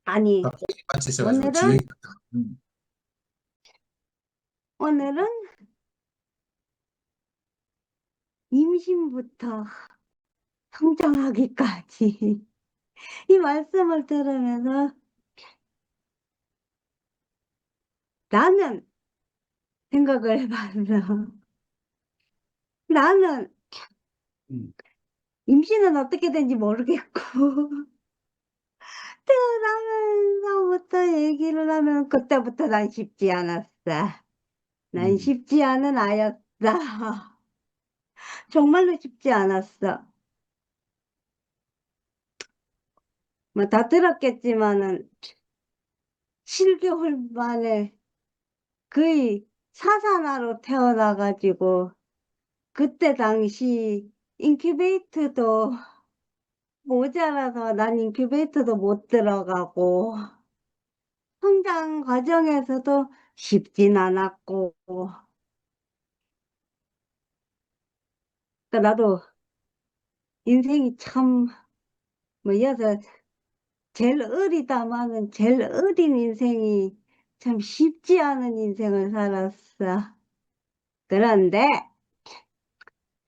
아니, 갑자기 같이 있어가지고 오늘은, 지역이 같다. 오늘은 임신부터 성장하기까지 이 말씀을 들으면서 나는 생각을 해봤어. 나는 음, 임신은 어떻게 된지 모르겠고, 태어나면서부터 얘기를 하면 그때부터 난 쉽지 않았어. 난 음, 쉽지 않은 아였어. 정말로 쉽지 않았어. 뭐 다 들었겠지만은 7개월 만에 거의 사산아로 태어나가지고 그때 당시 인큐베이터도 모자라서 난 인큐베이터도 못 들어가고 성장 과정에서도 쉽진 않았고 그러니까 나도 인생이 참 뭐 여서 제일 어리다마는 제일 어린 인생이 참 쉽지 않은 인생을 살았어. 그런데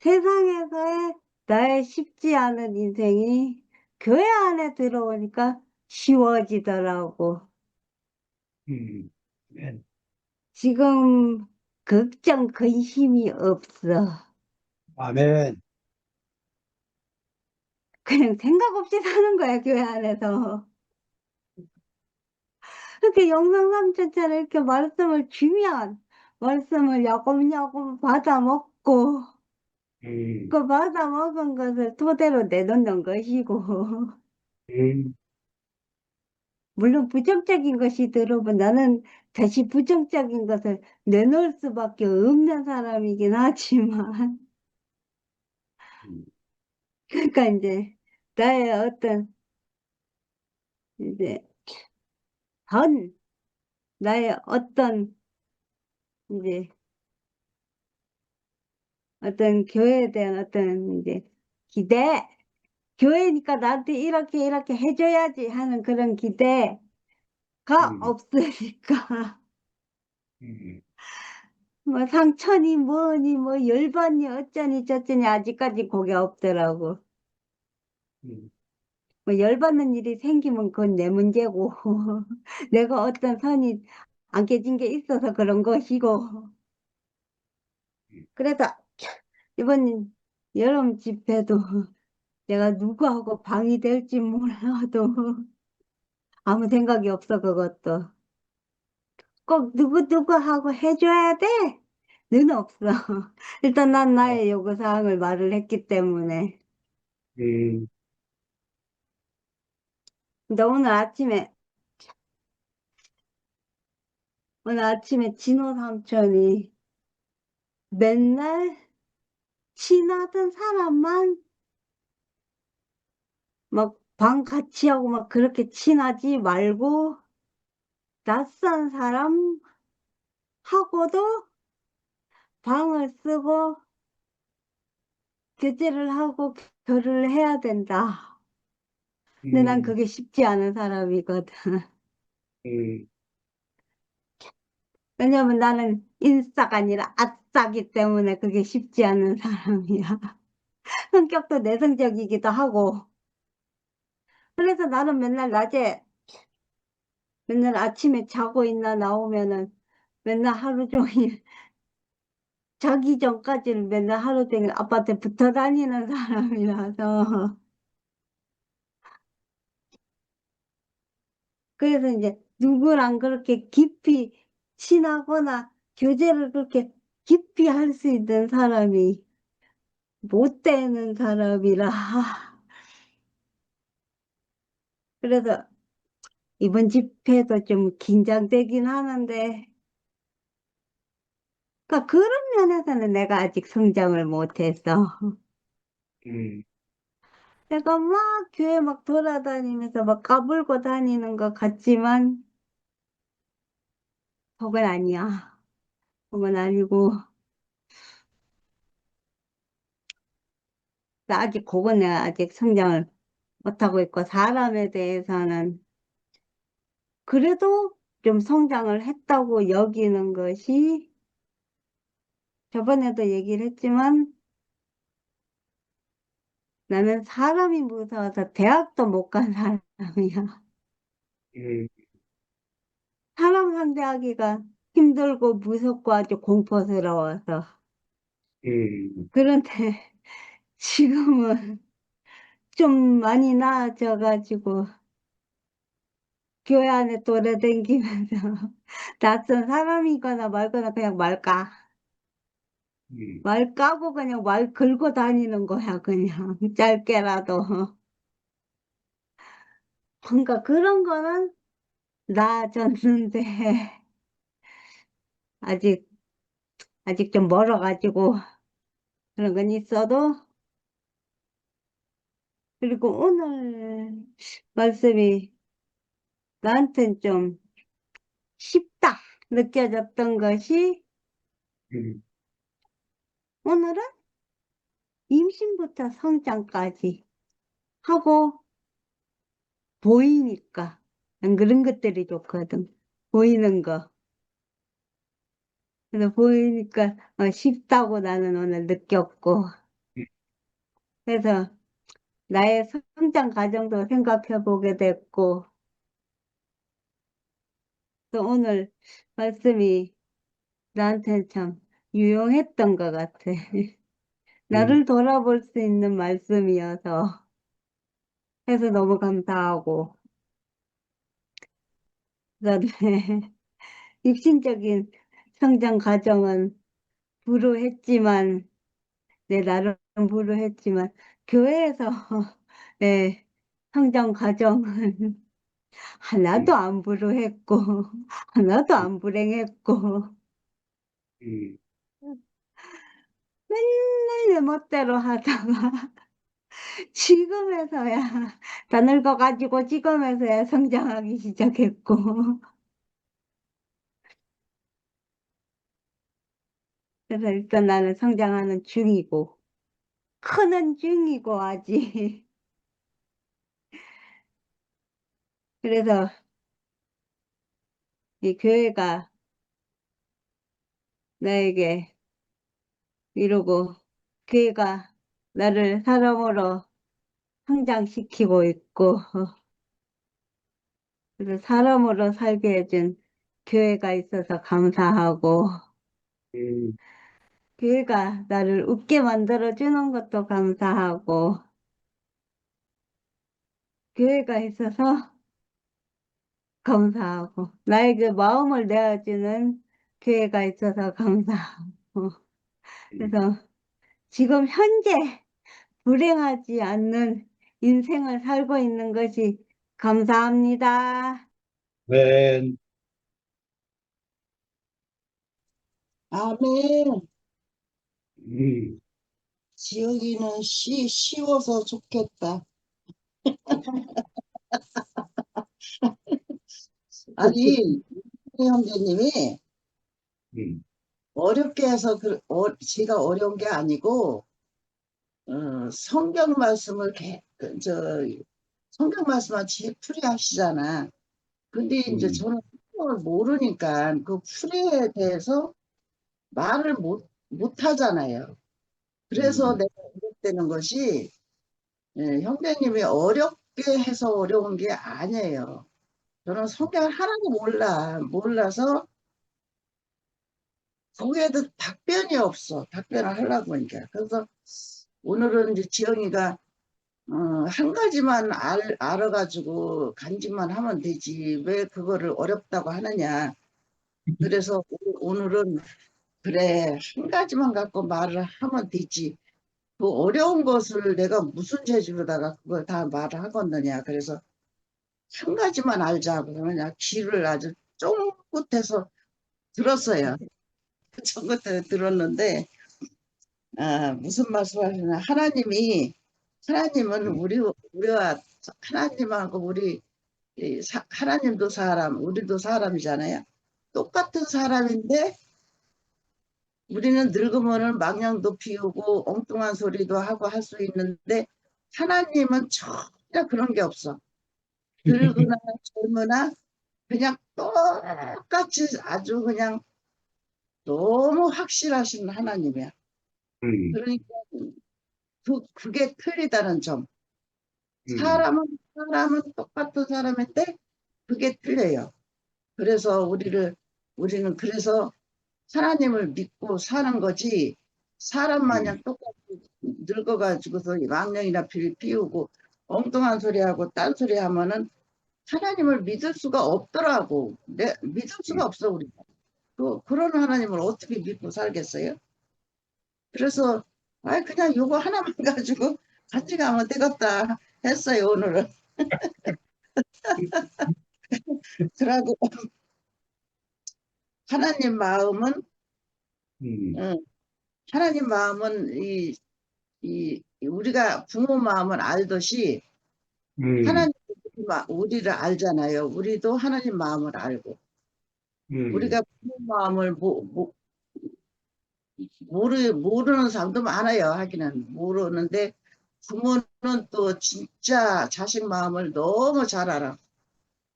세상에서의 나의 쉽지 않은 인생이 교회 안에 들어오니까 쉬워지더라고. 음. 네. 지금 걱정, 근심이 없어. 아멘. 그냥 생각 없이 사는 거야, 교회 안에서. 이렇게 영상삼천처럼 이렇게 말씀을 주면 말씀을 야곱야곱 받아 먹고 음, 그 받아 먹은 것을 토대로 내놓는 것이고 음, 물론 부정적인 것이 들어오면 나는 다시 부정적인 것을 내놓을 수밖에 없는 사람이긴 하지만 음, 그러니까 이제 나의 어떤 이제 전 나의 어떤 이제 어떤 교회에 대한 어떤 이제 기대 교회니까 나한테 이렇게 이렇게 해줘야지 하는 그런 기대가 음, 없으니까 음, 뭐 상처니 뭐니 뭐 열받니 어쩌니 저쩌니 아직까지 그게 없더라고. 음, 뭐 열받는 일이 생기면 그건 내 문제고 내가 어떤 선이 안 깨진 게 있어서 그런 것이고 그래서 이번 여름 집회도 내가 누구하고 방이 될지 몰라도 아무 생각이 없어 그것도 꼭 누구누구하고 해줘야 돼? 는 없어. 일단 난 어, 나의 요구사항을 말을 했기 때문에. 음, 근데 오늘 아침에 진호 삼촌이 맨날 친하던 사람만 막 방 같이 하고 막 그렇게 친하지 말고 낯선 사람하고도 방을 쓰고 교제를 하고 교류를 해야 된다. 근데 난 음, 그게 쉽지 않은 사람이거든. 음, 왜냐면 나는 인싸가 아니라 아싸기 때문에 그게 쉽지 않은 사람이야. 성격도 내성적이기도 하고. 그래서 나는 맨날 아침에 자고 있나 나오면은 맨날 하루 종일 자기 전까지는 맨날 하루 종일 아파트에 붙어 다니는 사람이라서. 그래서 이제 누구랑 그렇게 깊이 친하거나 교제를 그렇게 깊이 할 수 있는 사람이 못 되는 사람이라. 그래서 이번 집회도 좀 긴장되긴 하는데, 그러니까 그런 면에서는 내가 아직 성장을 못했어. 음, 내가 막 교회 막 돌아다니면서 막 까불고 다니는 것 같지만, 그건 아니야. 그건 아니고, 그건 내가 아직 성장을 못하고 있고, 사람에 대해서는 그래도 좀 성장을 했다고 여기는 것이 저번에도 얘기를 했지만 나는 사람이 무서워서 대학도 못 간 사람이야. 음, 사람 상대하기가 힘들고 무섭고 아주 공포스러워서. 음, 그런데 지금은 좀 많이 나아져가지고 교회 안에 돌아다니면서 낯선 사람이거나 말거나 그냥 말까. 음, 말 까고 그냥 말 걸고 다니는 거야, 그냥. 짧게라도. 뭔가 그런 거는 나아졌는데, 아직, 아직 좀 멀어가지고, 그런 건 있어도, 그리고 오늘 말씀이 나한텐 좀 쉽다 느껴졌던 것이, 음, 오늘은 임신부터 성장까지 하고 보이니까, 난 그런 것들이 좋거든. 보이는 거. 그래서 보이니까 쉽다고 나는 오늘 느꼈고, 그래서 나의 성장 과정도 생각해 보게 됐고, 또 오늘 말씀이 나한테 참 유용했던 것 같아. 음, 나를 돌아볼 수 있는 말씀이어서 해서 너무 감사하고, 그다음에 육신적인 성장 과정은 불우했지만, 내 나름 불우했지만, 교회에서 내 성장 과정은 하나도 음, 안 불우했고, 하나도 안 불행했고, 음, 맨날 내 멋대로 하다가, 지금에서야, 다 늙어가지고 지금에서야 성장하기 시작했고, 그래서 일단 나는 성장하는 중이고, 크는 중이고, 아직. 그래서 이 교회가 나에게 이러고, 교회가 나를 사람으로 성장시키고 있고, 그래서 사람으로 살게 해준 교회가 있어서 감사하고, 음, 교회가 나를 웃게 만들어주는 것도 감사하고, 교회가 있어서 감사하고, 나에게 마음을 내어주는 교회가 있어서 감사하고, 음. 그래서 지금 현재 불행하지 않는 인생을 살고 있는 것이 감사합니다. 네, 아멘. 음, 지영이는 쉬워서 좋겠다. 아니, 형제님이 음, 어렵게 해서 제가 어려운 게 아니고, 성경 말씀을 성경 말씀만 풀이 하시잖아. 근데 이제 음, 저는 성경을 모르니까 그 풀이에 대해서 말을 못 하잖아요. 그래서 음, 내가 어렵다는 것이, 형제님이 어렵게 해서 어려운 게 아니에요. 저는 성경을 하나도 몰라서 거기에도 답변이 없어. 답변을 하려고 하니까. 그래서 오늘은 이제 지영이가 한 가지만 알아가지고 간직만 하면 되지. 왜 그거를 어렵다고 하느냐. 그래서 오늘은 그래, 한 가지만 갖고 말을 하면 되지. 그 어려운 것을 내가 무슨 재주로다가 그걸 다 말을 하겠느냐. 그래서 한 가지만 알자고 그냥 귀를 아주 쫑긋해서 들었어요. 쫑긋해서 들었는데, 무슨 말씀하시나. 하나님은 음, 우리와 하나님하고 하나님도 사람, 우리도 사람이잖아요. 똑같은 사람인데, 우리는 늙으면은 망령도 피우고 엉뚱한 소리도 하고 할 수 있는데, 하나님은 전혀 그런 게 없어. 늙으나 젊으나 그냥 똑같이 아주 그냥 너무 확실하신 하나님이야. 음, 그러니까 그게 틀리다는 점. 음, 사람은 똑같은 사람인데 그게 틀려요. 그래서 우리는 그래서 하나님을 믿고 사는 거지, 사람 음, 마냥 똑같이 늙어가지고서 망령이나 피우고 엉뚱한 소리 하고 딴소리 하면은 하나님을 믿을 수가 없더라고. 믿을 수가 없어, 우리가. 그런 하나님을 어떻게 믿고 살겠어요? 그래서, 그냥 요거 하나만 가지고 같이 가면 되겠다 했어요, 오늘은. 그러고, 하나님 마음은, 음, 응, 하나님 마음은 우리가 부모 마음을 알듯이 음, 하나님 우리를 알잖아요. 우리도 하나님 마음을 알고. 음, 우리가 부모 마음을 모르는 사람도 많아요. 하기는 모르는데 부모는 또 진짜 자식 마음을 너무 잘 알아.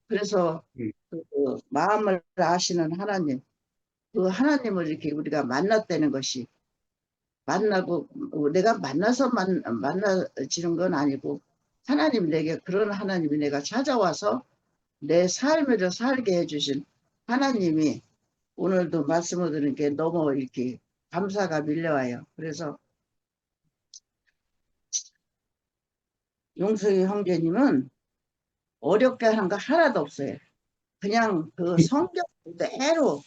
그래서 음, 그 마음을 아시는 하나님, 그 하나님을 이렇게 우리가 만났다는 것이, 만나고 내가 만나서 만나지는 건 아니고 하나님, 내게 그런 하나님이 내가 찾아와서 내 삶을 살게 해주신 하나님이 오늘도 말씀을 드리는 게 너무 이렇게 감사가 밀려와요. 그래서 용석이 형제님은 어렵게 하는 거 하나도 없어요. 그냥 그 성경 그대로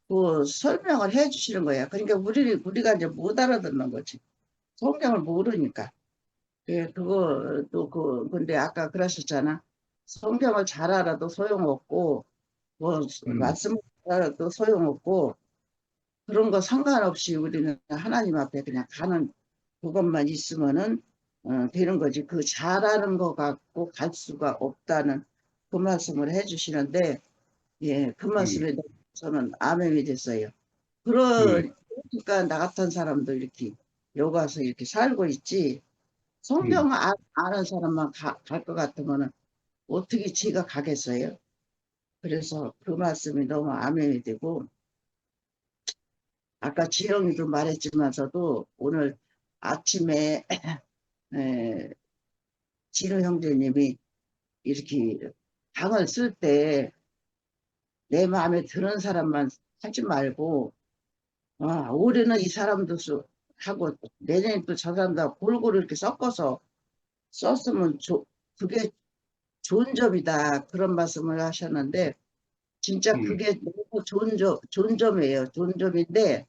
그 설명을 해 주시는 거예요. 그러니까 우리가 이제 못 알아듣는 거지. 성경을 모르니까. 근데 아까 그러셨잖아. 성경을 잘 알아도 소용없고, 뭐, 음, 말씀을 잘 알아도 소용없고, 그런 거 상관없이 우리는 하나님 앞에 그냥 가는 그것만 있으면은 되는 거지. 그 잘하는 거 갖고 갈 수가 없다는 그 말씀을 해주시는데, 예, 그 음, 말씀에 저는 아멘이 됐어요. 음, 그러니까 나 같은 사람도 이렇게 여기 와서 이렇게 살고 있지. 음, 성경 아는 사람만 갈 것 같으면 어떻게 지가 가겠어요? 그래서 그 말씀이 너무 아멘이 되고, 아까 지영이도 말했지만서도 오늘 아침에 에, 진우 형제님이 이렇게 방을 쓸 때 내 마음에 드는 사람만 하지 말고, 올해는 이 사람도 하고 내년에 또 저 사람도 골고루 이렇게 섞어서 썼으면 그게 좋은 점이다, 그런 말씀을 하셨는데 진짜 음, 그게 너무 좋은 점이에요. 좋은 점인데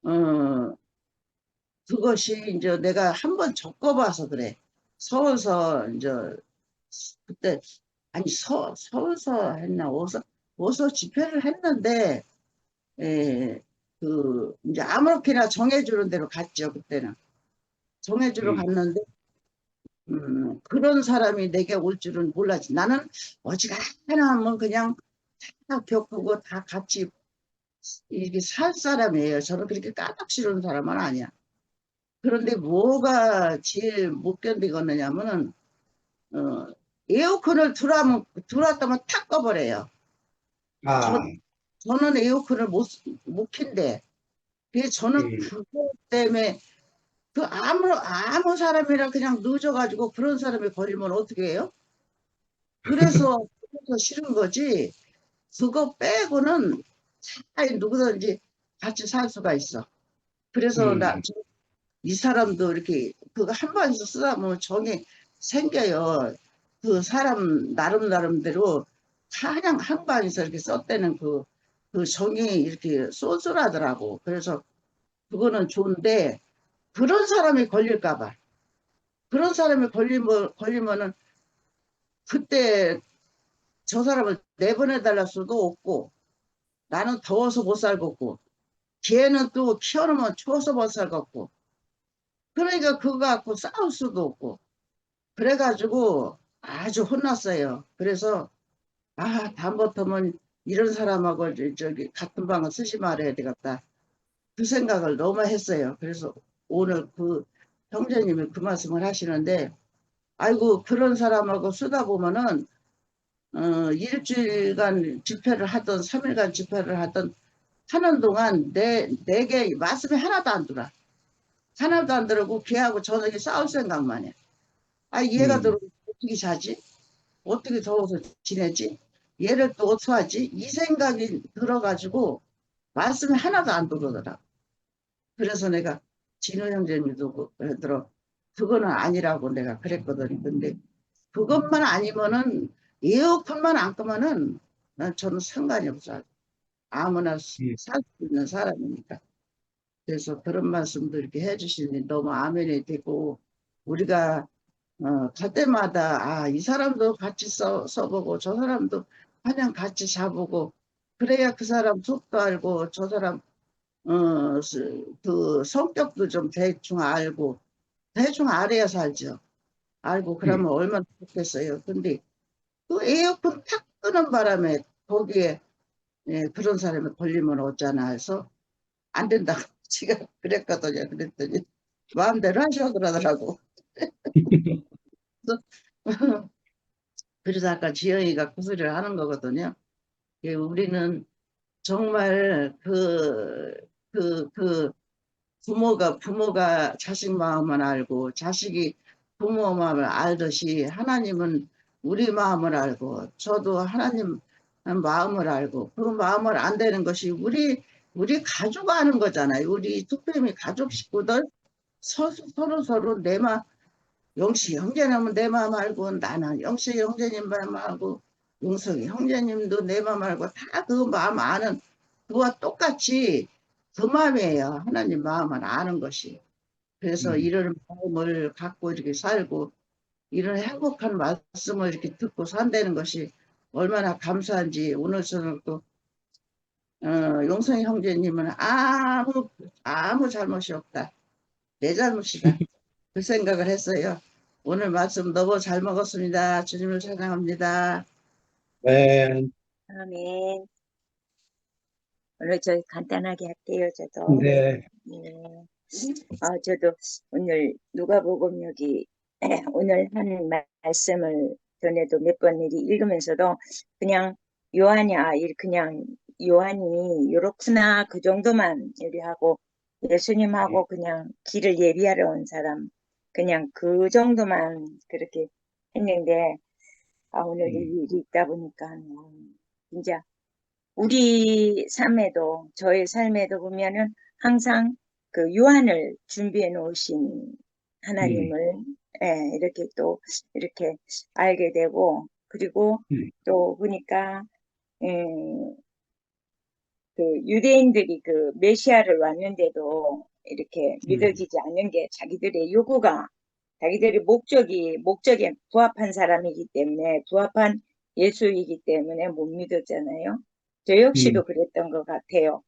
어, 그것이 이제 내가 한번 겪어봐서 그래. 서울서 이제 그때, 아니 서울서 했나 어서 집회를 했는데, 이제 아무렇게나 정해주는 대로 갔죠. 그때는 정해주러 음, 갔는데 그런 사람이 내게 올 줄은 몰랐지. 나는 어지간하면 그냥 다 겪고 다 같이 이렇게 살 사람이에요. 저는 그렇게 까닥 싫은 사람은 아니야. 그런데 뭐가 제일 못 견디겠느냐면은 어, 에어컨을 들어왔다면 탁 꺼버려요. 저, 아, 저는 에어컨을 못 킨대. 그래서 저는 음, 그것 때문에 아무 사람이랑 그냥 늦어가지고 그런 사람이 걸리면 어떻게 해요? 그래서 싫은 거지. 그거 빼고는 차라리 누구든지 같이 살 수가 있어. 그래서 음, 이 사람도 이렇게 그거 한 번에서 쓰다 보면 정이 생겨요. 그 사람 나름대로 그냥 한 번에서 이렇게 썼다는 그 정이 이렇게 쏠쏠하더라고. 그래서 그거는 좋은데 그런 사람이 걸릴까 봐. 그런 사람이 걸리면은 그때 저 사람을 내보내달랄 수도 없고, 나는 더워서 못 살겠고, 걔는 또 키워놓으면 추워서 못 살겠고, 그러니까 그거 갖고 싸울 수도 없고, 그래가지고 아주 혼났어요. 그래서 다음부터는 이런 사람하고 저기 같은 방을 쓰지 말아야 되겠다, 그 생각을 너무 했어요. 그래서 오늘 그 형제님이 그 말씀을 하시는데, 아이고 그런 사람하고 쓰다 보면은 일주일간 집회를 하던 3일간 집회를 하던 하는 동안 내게 말씀이 하나도 안 들어. 하나도 안 들어고 걔하고 저녁에 싸울 생각만 해. 아, 얘가 들어 어떻게 자지? 어떻게 더워서 지내지? 얘를 또 어떻게 하지? 이 생각이 들어가지고 말씀이 하나도 안 들어오더라. 그래서 내가 진호 형제님도 그러더라. 그거는 아니라고 내가 그랬거든. 근데 그것만 아니면은 에어컨만 안 끄면은 저는 상관이 없어요. 아무나 살 수 있는 사람이니까. 그래서 그런 말씀도 이렇게 해주시니 너무 아멘이 되고 우리가 갈 때마다 이 사람도 같이 써보고 저 사람도 그냥 같이 자보고 그래야 그 사람 속도 알고 저 사람 그 성격도 좀 대충 알고 대충 알아야 살죠. 알고 그러면 얼마나 좋겠어요. 근데 그 에어컨 탁 끄는 바람에 거기에 그런 사람이 걸리면 어쩌나 해서 안 된다고 지가 그랬거든요. 그랬더니 마음대로 하셔 그러더라고. 그래서 아까 지영이가 그 소리를 하는 거거든요. 우리는 정말 그 부모가 자식 마음을 알고 자식이 부모 마음을 알듯이 하나님은 우리 마음을 알고 저도 하나님 마음을 알고 그 마음을 안다는 것이 우리 가족 아는 거잖아요. 우리 투표미 가족 식구들 서로 내 마음 영식 형제님은 내 마음 알고 나는 영식 형제님 마음 알고 용석이 형제님도 내 마음 알고 다 그 마음 아는 그와 똑같이 그 마음이에요. 하나님 마음을 아는 것이. 그래서 이런 마음을 갖고 이렇게 살고 이런 행복한 말씀을 이렇게 듣고 산다는 것이 얼마나 감사한지 오늘 저는 또 용성이 형제님은 아무 잘못이 없다. 내 잘못이다. 그 생각을 했어요. 오늘 말씀 너무 잘 먹었습니다. 주님을 찬양합니다. 네, 아멘. 오늘 저 간단하게 할게요, 저도. 네, 네. 저도 오늘 누가복음 여기 오늘 한 말씀을 전에도 몇 번 읽으면서도 그냥 그냥 요한이 요렇구나 그 정도만 얘기하고 예수님하고 그냥 길을 예비하러 온 사람 그냥 그 정도만 그렇게 했는데 오늘 이 일이 있다 보니까 진짜 우리 삶에도 저의 삶에도 보면은 항상 그 유한을 준비해 놓으신 하나님을 이렇게 또 이렇게 알게 되고 그리고 또 보니까 그 유대인들이 그 메시아를 왔는데도 이렇게 믿어지지 않는 게 자기들의 요구가 자기들의 목적에 부합한 사람이기 때문에 부합한 예수이기 때문에 못 믿었잖아요. 저 역시도 그랬던 것 같아요.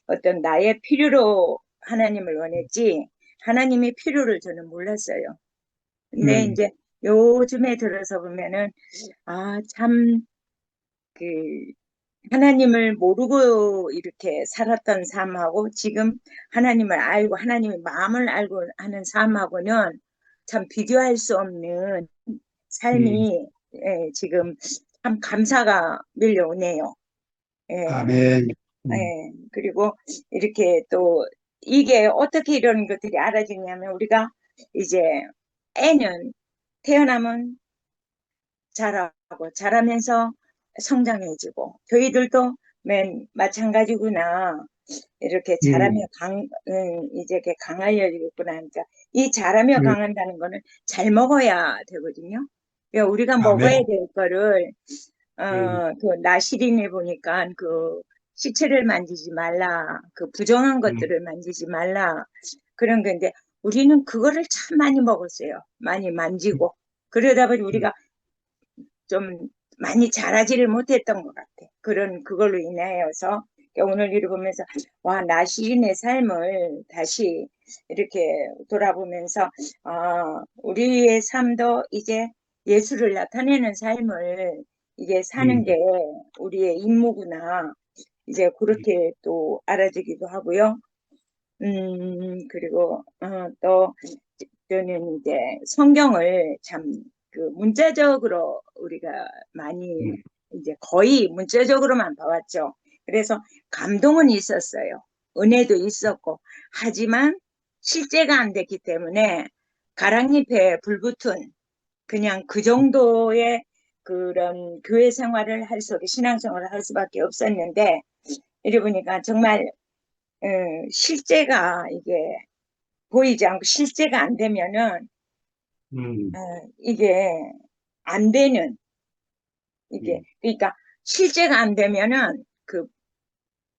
어떤 나의 필요로 하나님을 원했지 하나님의 필요를 저는 몰랐어요. 근데 이제 요즘에 들어서 보면은 참 그 하나님을 모르고 이렇게 살았던 삶하고 지금 하나님을 알고 하나님의 마음을 알고 하는 삶하고는 참 비교할 수 없는 삶이 지금 참 감사가 밀려오네요. 아멘. 그리고 이렇게 또 이게 어떻게 이런 것들이 알아지냐면 우리가 이제 애는 태어나면 자라면서 성장해지고 저희들도 마찬가지구나. 이렇게 자라며 이제 이렇게 강하여지겠구나. 그러니까 이 자라며 강한다는 거는 잘 먹어야 되거든요. 그러니까 우리가 먹어야 될 거를 그 나시린에 보니까 그 시체를 만지지 말라, 그 부정한 것들을 만지지 말라 그런 건데 우리는 그거를 참 많이 먹었어요. 많이 만지고 그러다 보니 우리가 좀 많이 자라지를 못했던 것 같아. 그걸로 인하여서 오늘 이를 보면서 나시린의 삶을 다시 이렇게 돌아보면서 우리의 삶도 이제 예수를 나타내는 삶을 이게 사는 게 우리의 임무구나. 이제 그렇게 또 알아지기도 하고요. 그리고 또 저는 이제 성경을 참 그 문자적으로 우리가 많이 음. 이제 거의 문자적으로만 봐왔죠. 그래서 감동은 있었어요. 은혜도 있었고. 하지만 실제가 안 됐기 때문에 가랑잎에 불붙은 그냥 그 정도의 그런 교회 생활을 할 수, 신앙생활을 할 수밖에 없었는데, 이래 보니까 정말 실제가 이게 보이지 않고 실제가 안 되면은 음. 이게 안 되는 이게 음. 그러니까 실제가 안 되면은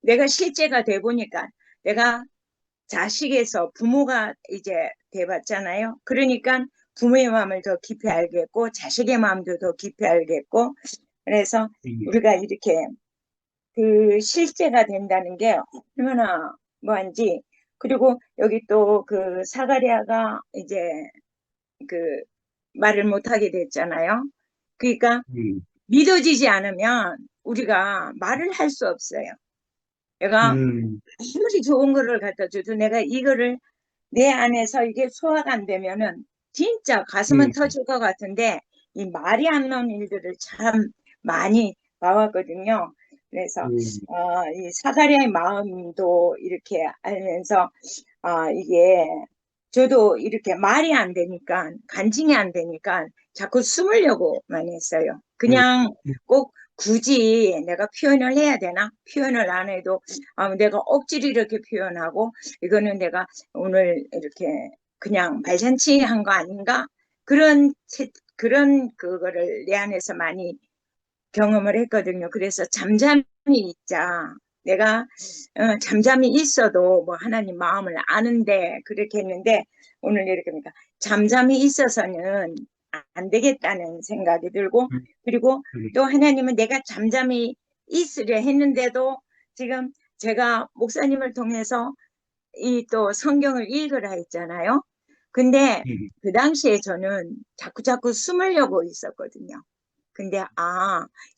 내가 실제가 돼 보니까 내가 자식에서 부모가 이제 돼봤잖아요. 그러니까 부모의 마음을 더 깊이 알겠고 자식의 마음도 더 깊이 알겠고 그래서 음. 우리가 이렇게 그 실제가 된다는 게 얼마나 뭐한지 그리고 여기 또 그 사가랴가 이제 그 말을 못하게 됐잖아요. 그러니까 음. 믿어지지 않으면 우리가 말을 할 수 없어요. 내가 음. 아무리 좋은 거를 갖다 줘도 내가 이거를 내 안에서 이게 소화가 안 되면은 진짜 가슴은 음. 터질 것 같은데 이 말이 안 나오는 일들을 참 많이 봐왔거든요. 그래서 음. 이 사가랴의 마음도 이렇게 알면서 이게 저도 이렇게 말이 안 되니까 간증이 안 되니까 자꾸 숨으려고만 했어요. 음. 그냥 꼭 굳이 내가 표현을 해야 되나? 표현을 안 해도 내가 억지로 이렇게 표현하고 이거는 내가 오늘 이렇게 그냥 말잔치 한 거 아닌가? 그런 그거를 내 안에서 많이 경험을 했거든요. 그래서 잠잠히 있자. 내가 잠잠히 있어도 뭐 하나님 마음을 아는데 그렇게 했는데 오늘 이렇게 보니까 잠잠히 있어서는 안 되겠다는 생각이 들고 음. 그리고 음. 또 하나님은 내가 잠잠히 있으려 했는데도 지금 제가 목사님을 통해서 이 또 성경을 읽으라 했잖아요. 근데 음. 그 당시에 저는 자꾸 숨으려고 있었거든요. 근데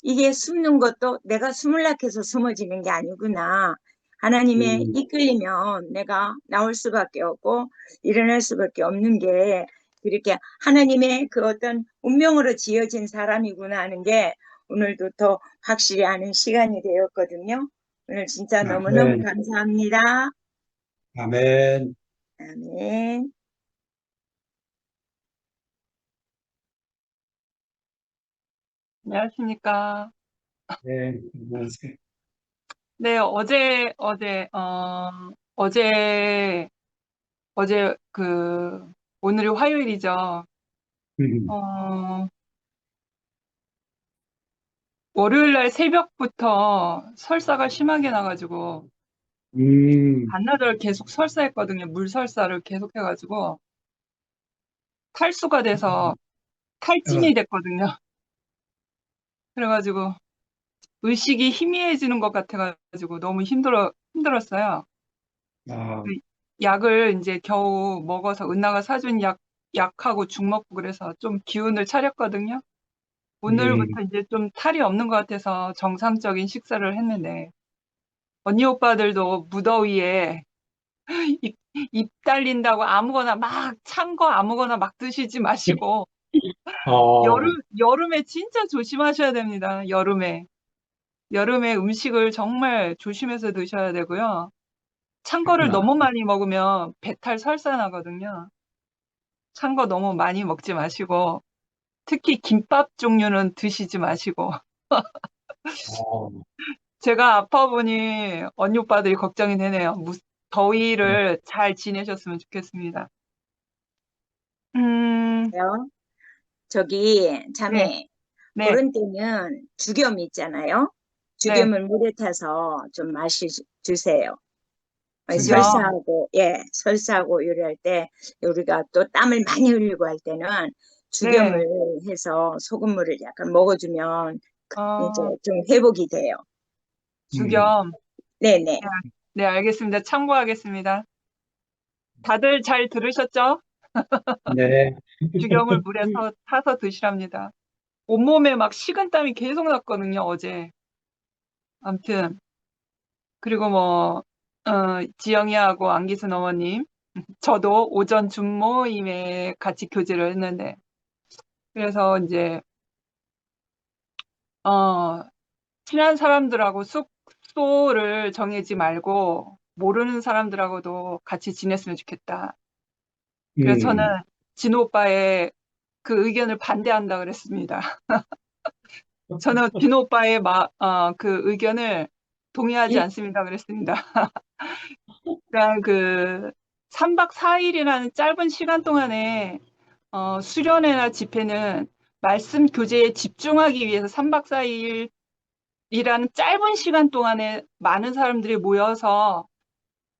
이게 숨는 것도 내가 숨을라 해서 숨어지는 게 아니구나. 하나님의 음. 이끌리면 내가 나올 수밖에 없고 일어날 수밖에 없는 게 그렇게 하나님의 그 어떤 운명으로 지어진 사람이구나 하는 게 오늘도 더 확실히 아는 시간이 되었거든요. 오늘 진짜 너무너무 아멘. 감사합니다. 아멘. 아멘. 안녕하십니까. 네. 안녕하세요. 네, 어제 오늘이 화요일이죠. 음. 어, 월요일 날 새벽부터 설사가 심하게 나가지고, 음. 반나절 계속 설사했거든요. 물설사를 계속 해가지고, 탈수가 돼서 어. 탈진이 됐거든요. 그래가지고, 의식이 희미해지는 것 같아가지고, 너무 힘들었어요. 아. 그 약을 이제 겨우 먹어서 은나가 사준 약하고 죽 먹고 그래서 좀 기운을 차렸거든요. 오늘부터 이제 좀 탈이 없는 것 같아서 정상적인 식사를 했는데, 언니 오빠들도 무더위에 입 달린다고 아무거나 막 찬 거 아무거나 막 드시지 마시고, 어. 여름에 진짜 조심하셔야 됩니다. 여름에 음식을 정말 조심해서 드셔야 되고요. 찬 거를 그렇구나. 너무 많이 먹으면 배탈 설사 나거든요. 찬 거 너무 많이 먹지 마시고, 특히 김밥 종류는 드시지 마시고. 어. 제가 아파 보니 언니 오빠들이 걱정이 되네요. 음. 더위를 잘 지내셨으면 좋겠습니다. 음, 저기 네, 자매 네, 그런 때는 죽염 있잖아요. 네. 죽염을 물에 타서 좀 주세요. 죽염. 설사하고 요리할 때 우리가 또 땀을 많이 흘리고 할 때는 네, 죽염을 해서 소금물을 약간 먹어주면 이제 어, 좀 회복이 돼요. 음. 죽염. 네네. 네, 네, 알겠습니다. 참고하겠습니다. 다들 잘 들으셨죠? 네. 죽염을 물에 타서 드시랍니다. 온몸에 막 식은땀이 계속 났거든요, 어제. 아무튼. 그리고 지영이하고 안기순 어머님, 저도 오전 준모임에 같이 교제를 했는데, 그래서 이제 친한 사람들하고 숙소를 정하지 말고 모르는 사람들하고도 같이 지냈으면 좋겠다. 그래서 저는 진호 오빠의 그 의견을 반대한다 그랬습니다. 저는 진호 오빠의 그 의견을 동의하지 않습니다 그랬습니다. 그러니까 그 3박 4일이라는 짧은 시간 동안에 수련회나 집회는 말씀 교제에 집중하기 위해서 3박 4일이라는 짧은 시간 동안에 많은 사람들이 모여서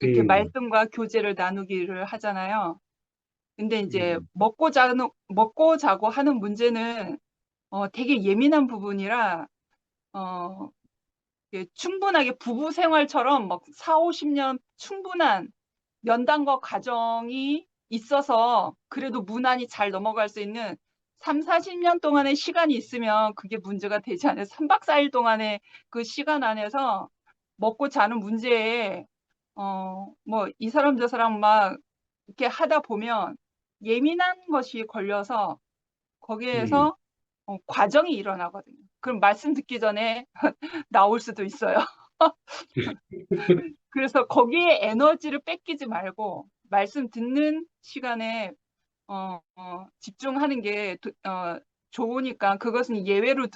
이렇게 말씀과 교제를 나누기를 하잖아요. 근데 이제 먹고 자고 하는 문제는 되게 예민한 부분이라 충분하게 부부 생활처럼 막 4, 50년 충분한 연단과 과정이 있어서 그래도 무난히 잘 넘어갈 수 있는 3, 40년 동안의 시간이 있으면 그게 문제가 되지 않아요. 3박 4일 동안의 그 시간 안에서 먹고 자는 문제에 뭐 이 사람 저 사람 막 이렇게 하다 보면 예민한 것이 걸려서 거기에서 과정이 일어나거든요. 그럼 말씀 듣기 전에 나올 수도 있어요. 그래서 거기에 에너지를 뺏기지 말고 말씀 듣는 시간에 집중하는 게 좋으니까 그것은 예외로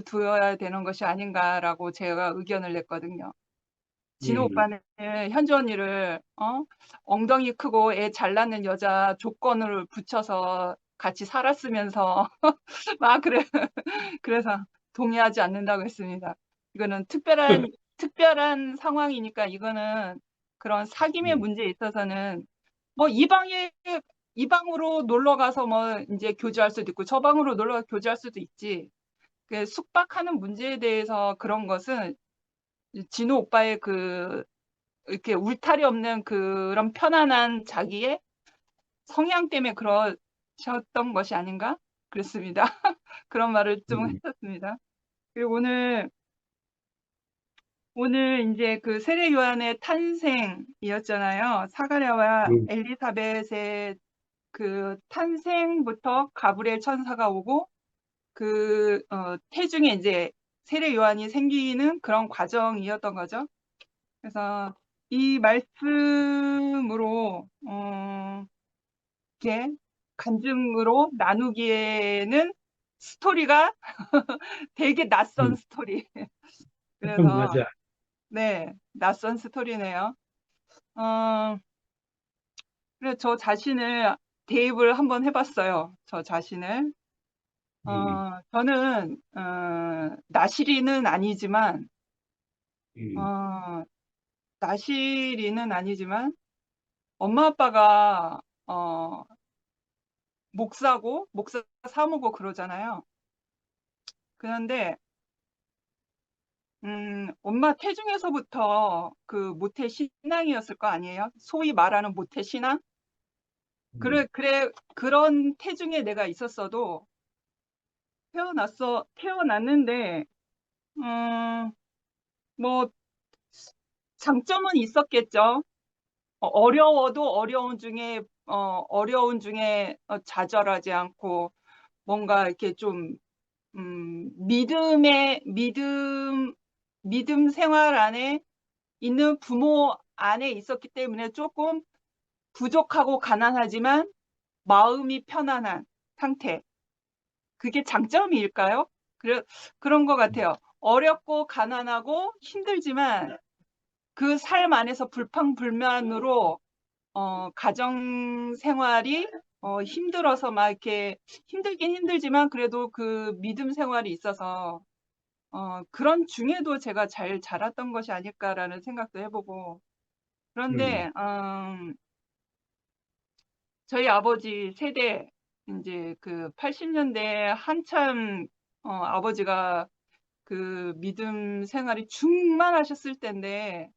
두어야 되는 것이 아닌가라고 제가 의견을 냈거든요. 진호 오빠는 현주 언니를 엉덩이 크고 애 잘 낳는 여자 조건을 붙여서 같이 살았으면서 막 그래서 동의하지 않는다고 했습니다. 이거는 특별한 상황이니까 이거는 그런 사귐의 문제에 있어서는 뭐 이 방으로 놀러 가서 뭐 이제 교제할 수도 있고 저 방으로 놀러 가서 교제할 수도 있지. 그 숙박하는 문제에 대해서 그런 것은 진호 오빠의 이렇게 울타리 없는 그런 편안한 자기의 성향 때문에 그러셨던 것이 아닌가? 그랬습니다. 그런 말을 좀 했었습니다. 그리고 오늘 이제 그 세례 요한의 탄생이었잖아요. 사가랴와 엘리사벳의 그 탄생부터 가브리엘 천사가 오고 태중에 이제 세례 요한이 생기는 그런 과정이었던 거죠. 그래서 이 말씀으로 이렇게 간증으로 나누기에는 스토리가 되게 낯선 스토리. 그래서 맞아. 네, 낯선 스토리네요. 그래서 저 자신을 대입을 한번 해봤어요. 저 자신을. 저는 나시리는 아니지만 나시리는 아니지만 엄마 아빠가 목사 사모고 그러잖아요. 그런데 엄마 태중에서부터 그 모태 신앙이었을 거 아니에요? 소위 말하는 모태 신앙? 그런 태중에 내가 있었어도 태어났는데 뭐 장점은 있었겠죠. 어려워도 어려운 중에 좌절하지 않고 뭔가 이렇게 좀 믿음 생활 안에 있는 부모 안에 있었기 때문에 조금 부족하고 가난하지만 마음이 편안한 상태. 그게 장점일까요? 그런 것 같아요. 어렵고 가난하고 힘들지만 그 삶 안에서 불평불만으로 가정 생활이 힘들어서 막 이렇게 힘들긴 힘들지만 그래도 그 믿음 생활이 있어서 그런 중에도 제가 잘 자랐던 것이 아닐까라는 생각도 해보고 그런데 저희 아버지 세대 이제 그 80년대 한참 아버지가 그 믿음 생활이 충만하셨을 때인데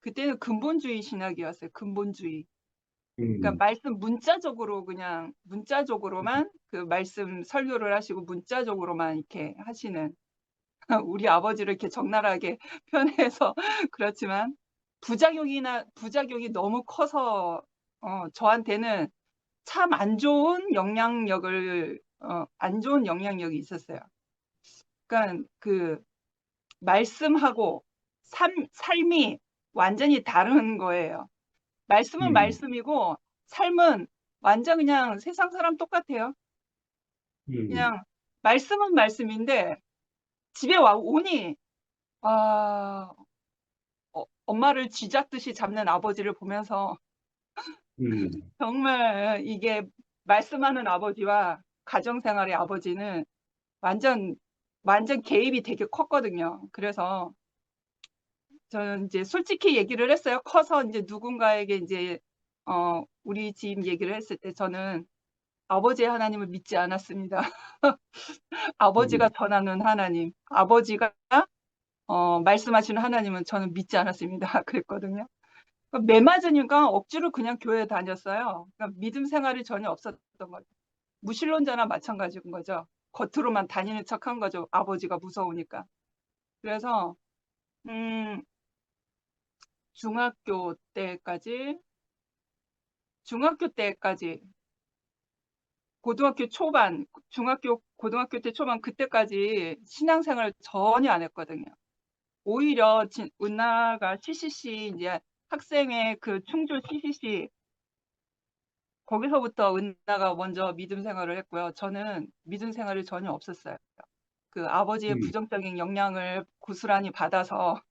그때는 근본주의 신학이었어요. 근본주의. 그러니까 말씀 문자적으로만 그 말씀 설교를 하시고 문자적으로만 이렇게 하시는 우리 아버지를 이렇게 적나라하게 표현해서 그렇지만 부작용이 너무 커서 저한테는 참 안 좋은 영향력이 있었어요. 그러니까 그 말씀하고 삶이 완전히 다른 거예요. 말씀은 말씀이고 삶은 완전 그냥 세상 사람 똑같아요. 그냥 말씀은 말씀인데 집에 오니 아, 엄마를 쥐잡듯이 잡는 아버지를 보면서 정말 이게 말씀하는 아버지와 가정생활의 아버지는 완전 개입이 되게 컸거든요. 그래서 저는 이제 솔직히 얘기를 했어요. 커서 이제 누군가에게 이제 우리 집 얘기를 했을 때 저는 아버지의 하나님을 믿지 않았습니다. 아버지가 전하는 하나님, 아버지가 말씀하시는 하나님은 저는 믿지 않았습니다. 그랬거든요. 매 맞으니까 억지로 그냥 교회에 다녔어요. 그러니까 믿음 생활이 전혀 없었던 거죠. 무신론자나 마찬가지인 거죠. 겉으로만 다니는 척한 거죠. 아버지가 무서우니까. 그래서 중학교 때까지 고등학교 초반, 고등학교 때 초반 그때까지 신앙생활을 전혀 안 했거든요. 오히려 은나가 CCC 이제 학생회 그 충주 CCC 거기서부터 은나가 먼저 믿음 생활을 했고요. 저는 믿음 생활이 전혀 없었어요. 그 아버지의 부정적인 영향을 고스란히 받아서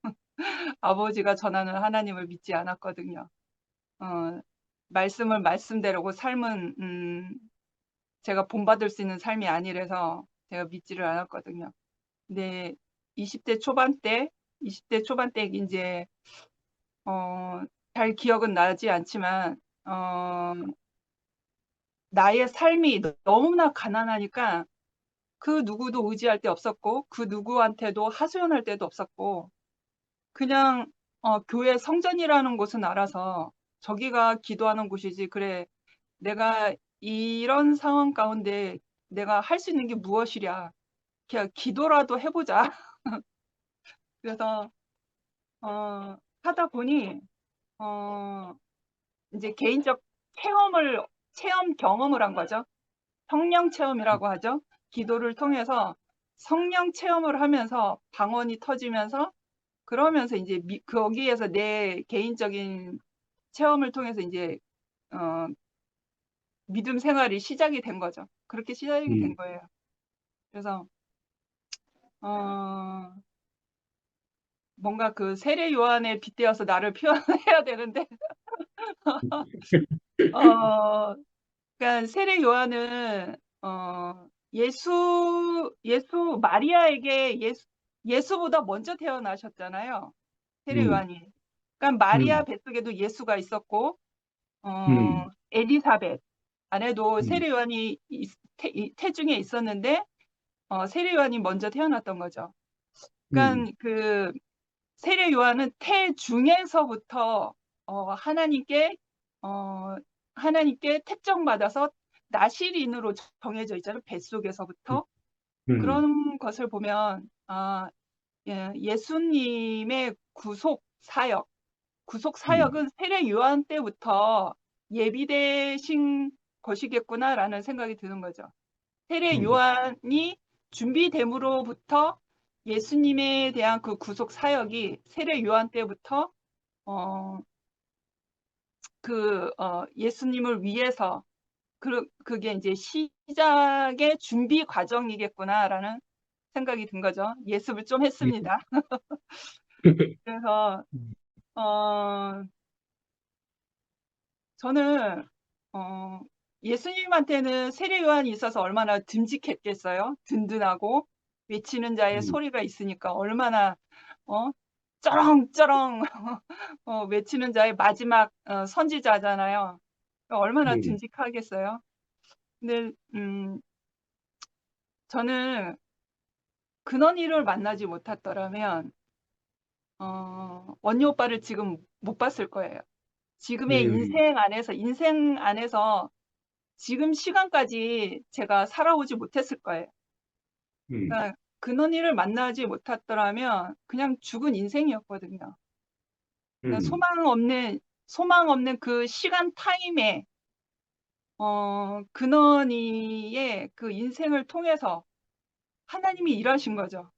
아버지가 전하는 하나님을 믿지 않았거든요. 말씀을 말씀대로고 삶은 제가 본받을 수 있는 삶이 아니라서 제가 믿지를 않았거든요. 근데 20대 초반 때 이제 잘 기억은 나지 않지만 나의 삶이 너무나 가난하니까 그 누구도 의지할 데 없었고 그 누구한테도 하소연할 데도 없었고 그냥 교회 성전이라는 곳은 알아서 저기가 기도하는 곳이지 그래 내가 이런 상황 가운데 내가 할 수 있는 게 무엇이랴 그냥 기도라도 해보자. 그래서 하다 보니 이제 개인적 체험 경험을 한 거죠. 성령 체험이라고 하죠. 기도를 통해서 성령 체험을 하면서 방언이 터지면서 그러면서 이제 거기에서 내 개인적인 체험을 통해서 이제 믿음 생활이 시작이 된 거죠. 그렇게 시작이 된 거예요. 그래서 뭔가 그 세례 요한에 빗대어서 나를 표현해야 되는데 그러니까 세례 요한은 마리아에게 예수보다 먼저 태어나셨잖아요. 세례 요한이. 그러니까 마리아 뱃속에도 예수가 있었고 엘리사벳 안에도 세례 요한이 태중에 있었는데 세례 요한이 먼저 태어났던 거죠. 그러니까 그 세례 요한은 태중에서부터 하나님께 택정받아서 나실인으로 정해져 있잖아요. 뱃속에서부터. 그런 것을 보면 예수님의 구속 사역은 세례 요한 때부터 예비되신 것이겠구나라는 생각이 드는 거죠. 세례 요한이 준비됨으로부터 예수님에 대한 그 구속 사역이 세례 요한 때부터 예수님을 위해서 그게 이제 시작의 준비 과정이겠구나라는 생각이 든 거죠. 예습을 좀 했습니다. 그래서 저는 예수님한테는 세례 요한이 있어서 얼마나 듬직했겠어요. 든든하고 외치는 자의 소리가 있으니까 얼마나 쩌렁쩌렁 외치는 자의 마지막 선지자잖아요. 얼마나 듬직하겠어요. 근데 저는 근원이를 만나지 못했더라면 원희 오빠를 지금 못 봤을 거예요. 지금의 인생 안에서 지금 시간까지 제가 살아오지 못했을 거예요. 그러니까 근원이를 만나지 못했더라면 그냥 죽은 인생이었거든요. 그러니까 소망 없는 그 시간 타임에 근원이의 그 인생을 통해서 하나님이 일하신 거죠.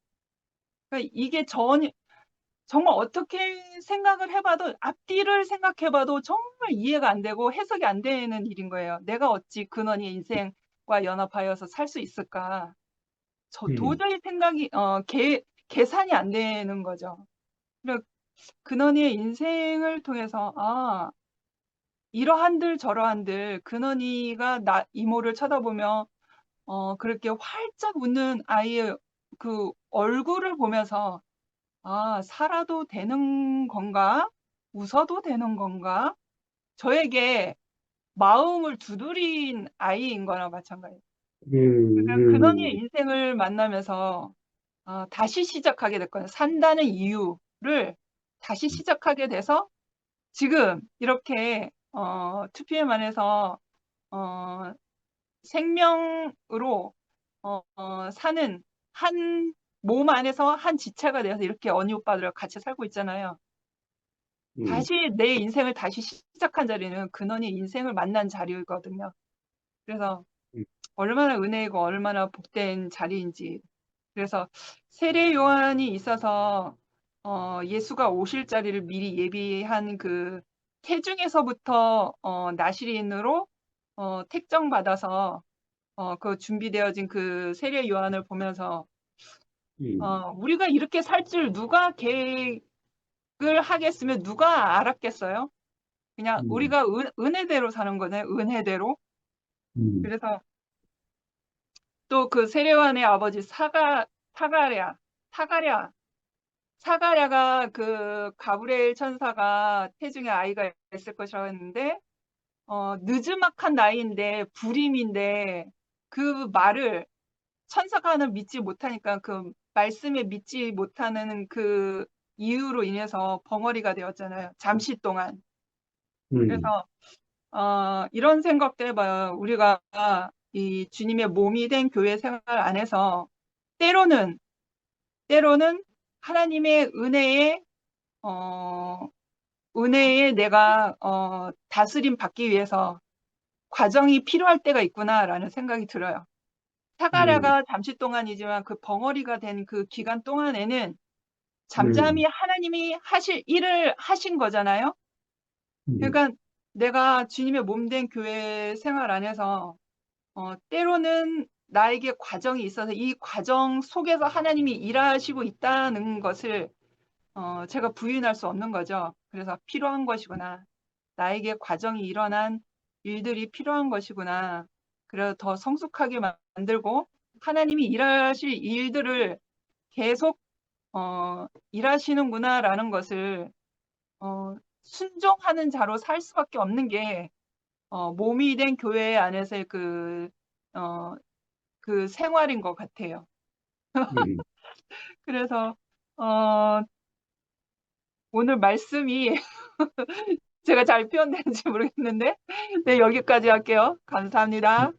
그러니까 이게 정말 어떻게 생각을 해봐도, 앞뒤를 생각해봐도 정말 이해가 안 되고 해석이 안 되는 일인 거예요. 내가 어찌 근원의 인생과 연합하여서 살 수 있을까? 도저히 생각이, 계산이 안 되는 거죠. 그리고 근원의 인생을 통해서, 이러한들 저러한들 근원이가 이모를 쳐다보며, 그렇게 활짝 웃는 아이의 그 얼굴을 보면서, 살아도 되는 건가? 웃어도 되는 건가? 저에게 마음을 두드린 아이인 거나 마찬가지예요. 그러니까 근원이의 인생을 만나면서 다시 시작하게 됐거든요. 산다는 이유를 다시 시작하게 돼서 지금 이렇게 2PM 안에서 생명으로 사는 한 몸 안에서 한 지체가 되어서 이렇게 언니 오빠들과 같이 살고 있잖아요. 다시 내 인생을 다시 시작한 자리는 근원이 인생을 만난 자리거든요. 그래서 얼마나 은혜이고 얼마나 복된 자리인지. 그래서 세례 요한이 있어서 예수가 오실 자리를 미리 예비한 그 태중에서부터 나시린으로 택정받아서 그 준비되어진 그 세례 요한을 보면서 우리가 이렇게 살 줄 누가 계획을 하겠으면 누가 알았겠어요? 그냥 우리가 은혜대로 사는 거네, 은혜대로. 그래서 또 그 세례요한의 아버지 사가랴가 그 가브리엘 천사가 태중에 아이가 있을 것이라고 했는데 느즈막한 나이인데 불임인데 그 말을 천사가는 믿지 못하니까 그 말씀에 믿지 못하는 그 이유로 인해서 벙어리가 되었잖아요. 잠시 동안. 그래서 이런 생각도 해봐요. 우리가 이 주님의 몸이 된 교회 생활 안에서 때로는 하나님의 은혜에 내가 다스림 받기 위해서 과정이 필요할 때가 있구나라는 생각이 들어요. 사가랴가 잠시 동안이지만 그 벙어리가 된 그 기간 동안에는 잠잠히 하나님이 하실 일을 하신 거잖아요. 그러니까 내가 주님의 몸 된 교회 생활 안에서 때로는 나에게 과정이 있어서 이 과정 속에서 하나님이 일하시고 있다는 것을 제가 부인할 수 없는 거죠. 그래서 필요한 것이구나. 나에게 과정이 일어난 일들이 필요한 것이구나. 그래서 더 성숙하게 만들고 하나님이 일하실 일들을 계속 일하시는구나라는 것을 순종하는 자로 살 수밖에 없는 게 몸이 된 교회 안에서의 그 생활인 것 같아요. 그래서 오늘 말씀이 제가 잘 표현되는지 모르겠는데 네, 여기까지 할게요. 감사합니다.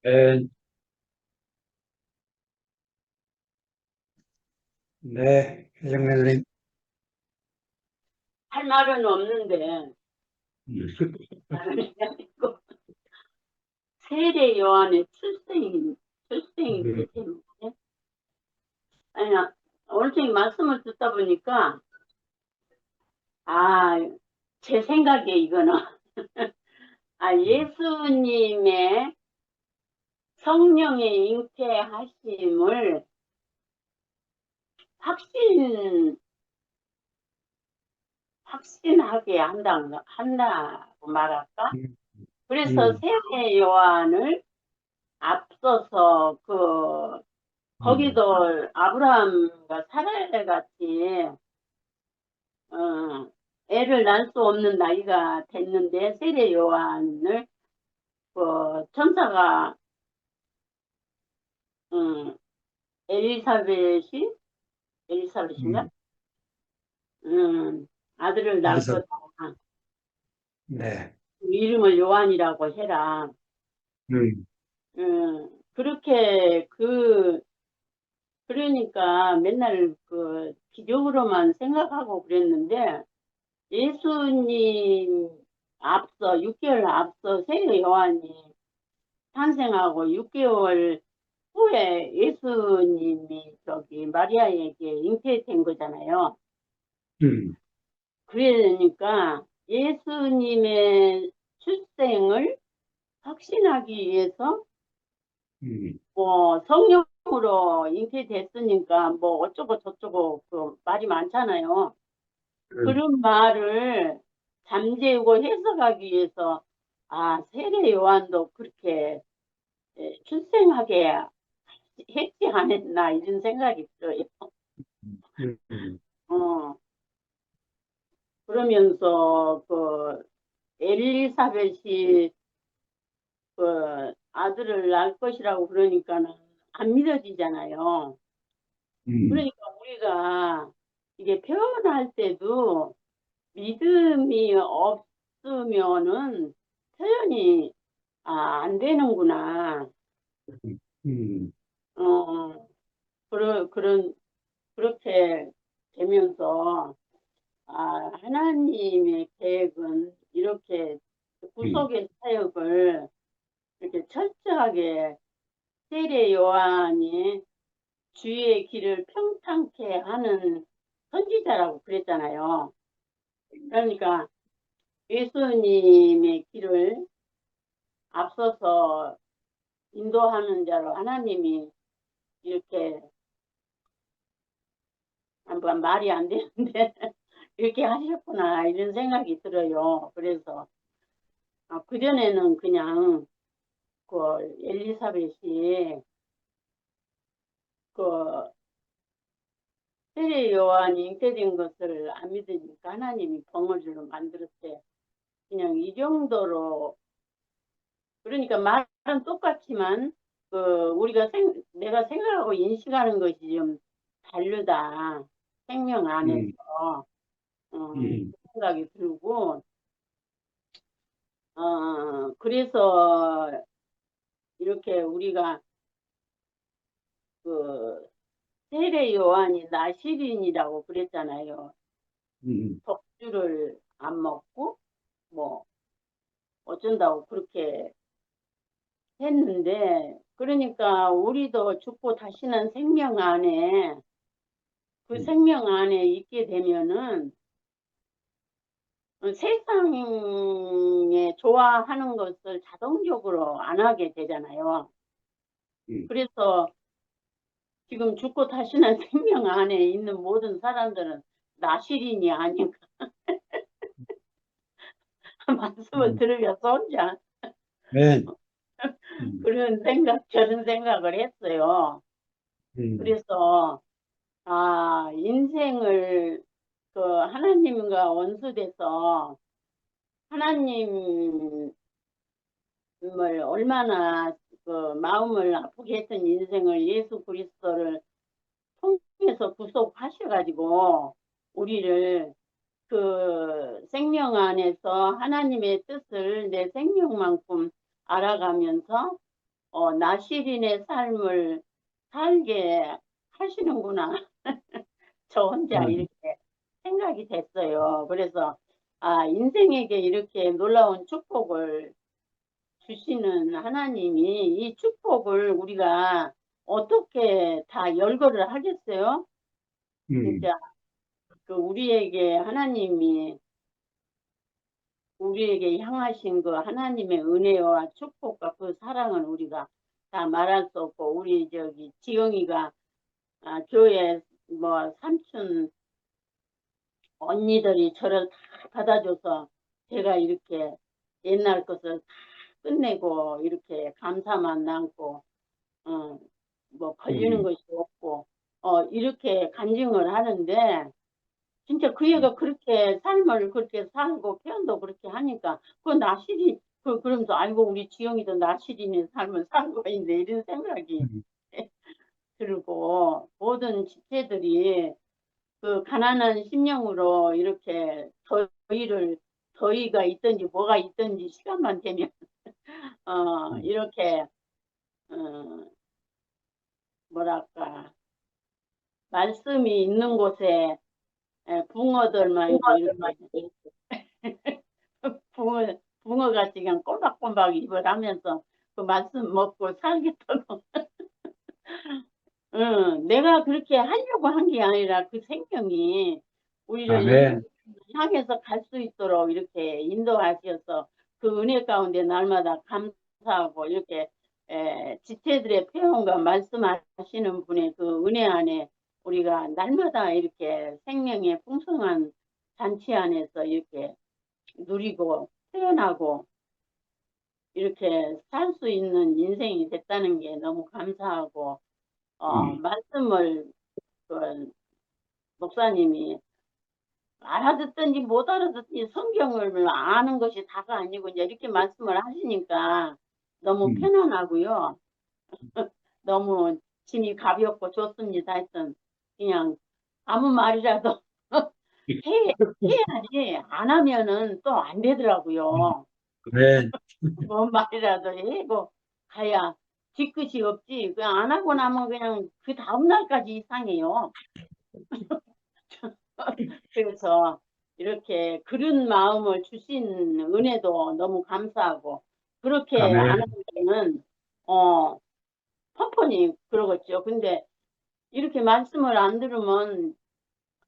네, 네, 정멜님. 할 말은 없는데 세례 요한의 출생이 뜻이 아니 오늘 저희 말씀을 듣다 보니까 제 생각에 이거는 예수님의 성령의 잉태하심을 확신하게 한다고 말할까? 그래서 세례 요한을 앞서서 거기도 아브라함과 사라 같이 애를 낳을 수 없는 나이가 됐는데 세례 요한을 천사가 엘리사벳인가? 아들을 낳을 그래서, 거다. 네, 이름을 요한이라고 해라. 그렇게 그러니까 맨날 기적으로만 생각하고 그랬는데 예수님 6개월 앞서 세례 요한이 탄생하고 6개월 후에 예수님이 저기 마리아에게 잉태된 거잖아요. 그러니까 예수님의 출생을 확신하기 위해서 뭐 성령으로 잉태됐으니까 뭐 어쩌고 저쩌고 그 말이 많잖아요. 그런 말을 잠재우고 해석하기 위해서 세례 요한도 그렇게 출생하게 했지 않았나 이런 생각이 들어요. 어, 그러면서 그 엘리사벳이 그 아들을 낳을 것이라고 그러니까는 안 믿어지잖아요. 그러니까 우리가 이게 표현할 때도 믿음이 없으면은 표현이 안 되는구나. 어, 그렇게 되면서 하나님의 계획은 이렇게 구속의 사역을 이렇게 철저하게 세례 요한이 주의 길을 평탄케 하는 선지자라고 그랬잖아요. 그러니까 예수님의 길을 앞서서 인도하는 자로 하나님이 이렇게 한번 말이 안 되는데 이렇게 하셨구나 이런 생각이 들어요. 그래서 그전에는 그냥 그 엘리사벳이 그 세례 요한이 잉태된 것을 안 믿으니까 하나님이 벙어리로 만들었대. 그냥 이 정도로. 그러니까 말은 똑같지만 그 우리가 내가 생각하고 인식하는 것이 좀 다르다. 생명 안에서 그 생각이 들고 그래서 이렇게 우리가 그 세례 요한이 나시린이라고 그랬잖아요. 독주를 안 먹고 뭐 어쩐다고 그렇게 했는데 그러니까 우리도 죽고 다시는 생명 안에 그 생명 안에 있게 되면은 세상에 좋아하는 것을 자동적으로 안 하게 되잖아요. 그래서 지금 죽고 다시는 생명 안에 있는 모든 사람들은 나시린이 아닌가 말씀을 들으면서 혼자 네. 그런 생각, 저런 생각을 했어요. 그래서 인생을 그 하나님과 원수돼서 하나님을 얼마나 그 마음을 아프게 했던 인생을 예수 그리스도를 통해서 구속하셔가지고 우리를 그 생명 안에서 하나님의 뜻을 내 생명만큼 알아가면서 나시린의 삶을 살게 하시는구나. 저 혼자 이렇게 생각이 됐어요. 그래서 인생에게 이렇게 놀라운 축복을 주시는 하나님이 이 축복을 우리가 어떻게 다 열거를 하겠어요? 진짜 그 우리에게 하나님이 우리에게 향하신 그 하나님의 은혜와 축복과 그 사랑은 우리가 다 말할 수 없고 우리 저기 지영이가 교회 뭐 삼촌 언니들이 저를 다 받아줘서 제가 이렇게 옛날 것을 다 끝내고 이렇게 감사만 남고 뭐 걸리는 것이 없고 이렇게 간증을 하는데 진짜 그 애가 그렇게 삶을 그렇게 살고 표현도 그렇게 하니까 그 나시린 그러면서 아이고 우리 지영이도 나시린의 삶을 살고 있네 이런 생각이 들고 모든 지체들이 그 가난한 심령으로 이렇게 더위가 있든지 뭐가 있든지 시간만 되면 이렇게 뭐랄까 말씀이 있는 곳에 붕어들만 이렇게 붕어같이 그냥 꼬박꼬박 입을 하면서 그 말씀 먹고 살겠다고 응, 내가 그렇게 하려고 한 게 아니라 그 생명이 우리를 아멘. 향해서 갈 수 있도록 이렇게 인도하셔서 그 은혜 가운데 날마다 감사하고 이렇게 지체들의 표현과 말씀하시는 분의 그 은혜 안에 우리가 날마다 이렇게 생명의 풍성한 잔치 안에서 이렇게 누리고 표현하고 이렇게 살 수 있는 인생이 됐다는 게 너무 감사하고 말씀을 그 목사님이 알아듣든지 못 알아듣든지 성경을 아는 것이 다가 아니고 이제 이렇게 말씀을 하시니까 너무 편안하고요. 너무 짐이 가볍고 좋습니다. 하여튼 그냥 아무 말이라도 해야지 안 하면은 또 안 되더라고요. 아멘. 뭔 말이라도 해고 가야 뒤끝이 없지. 그 안 하고 나면 그냥 그 다음 날까지 이상해요. 그래서 이렇게 그런 마음을 주신 은혜도 너무 감사하고 그렇게 안 아멘. 하면은 뻔뻔히 그러겠죠. 근데 이렇게 말씀을 안 들으면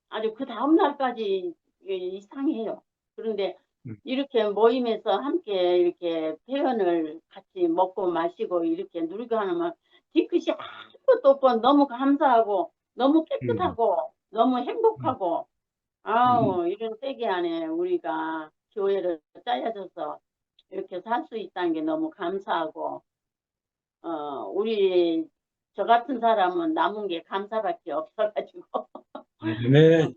아주 그 다음 날까지 이상해요. 그런데 이렇게 모임에서 함께 이렇게 표현을 같이 먹고 마시고 이렇게 누리고 하면 뒤끝이 아무것도 없고 너무 감사하고 너무 깨끗하고 너무 행복하고 아우 이런 세계 안에 우리가 교회를 짜여져서 이렇게 살 수 있다는 게 너무 감사하고 우리 저 같은 사람은 남은 게 감사밖에 없어가지고 아멘.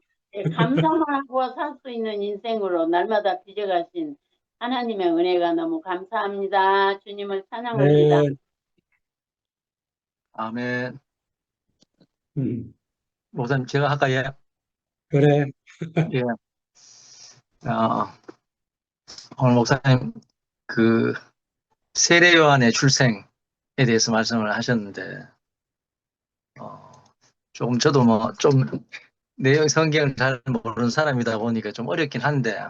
감사만 하고 살 수 있는 인생으로 날마다 빚어가신 하나님의 은혜가 너무 감사합니다. 주님을 찬양합니다. 아멘. 아멘. 음, 목사님, 제가 할까요? 그래. 예. 오늘 목사님, 그, 세례 요한의 출생에 대해서 말씀을 하셨는데, 조금 저도 좀 내용 성경을 잘 모르는 사람이다 보니까 좀 어렵긴 한데,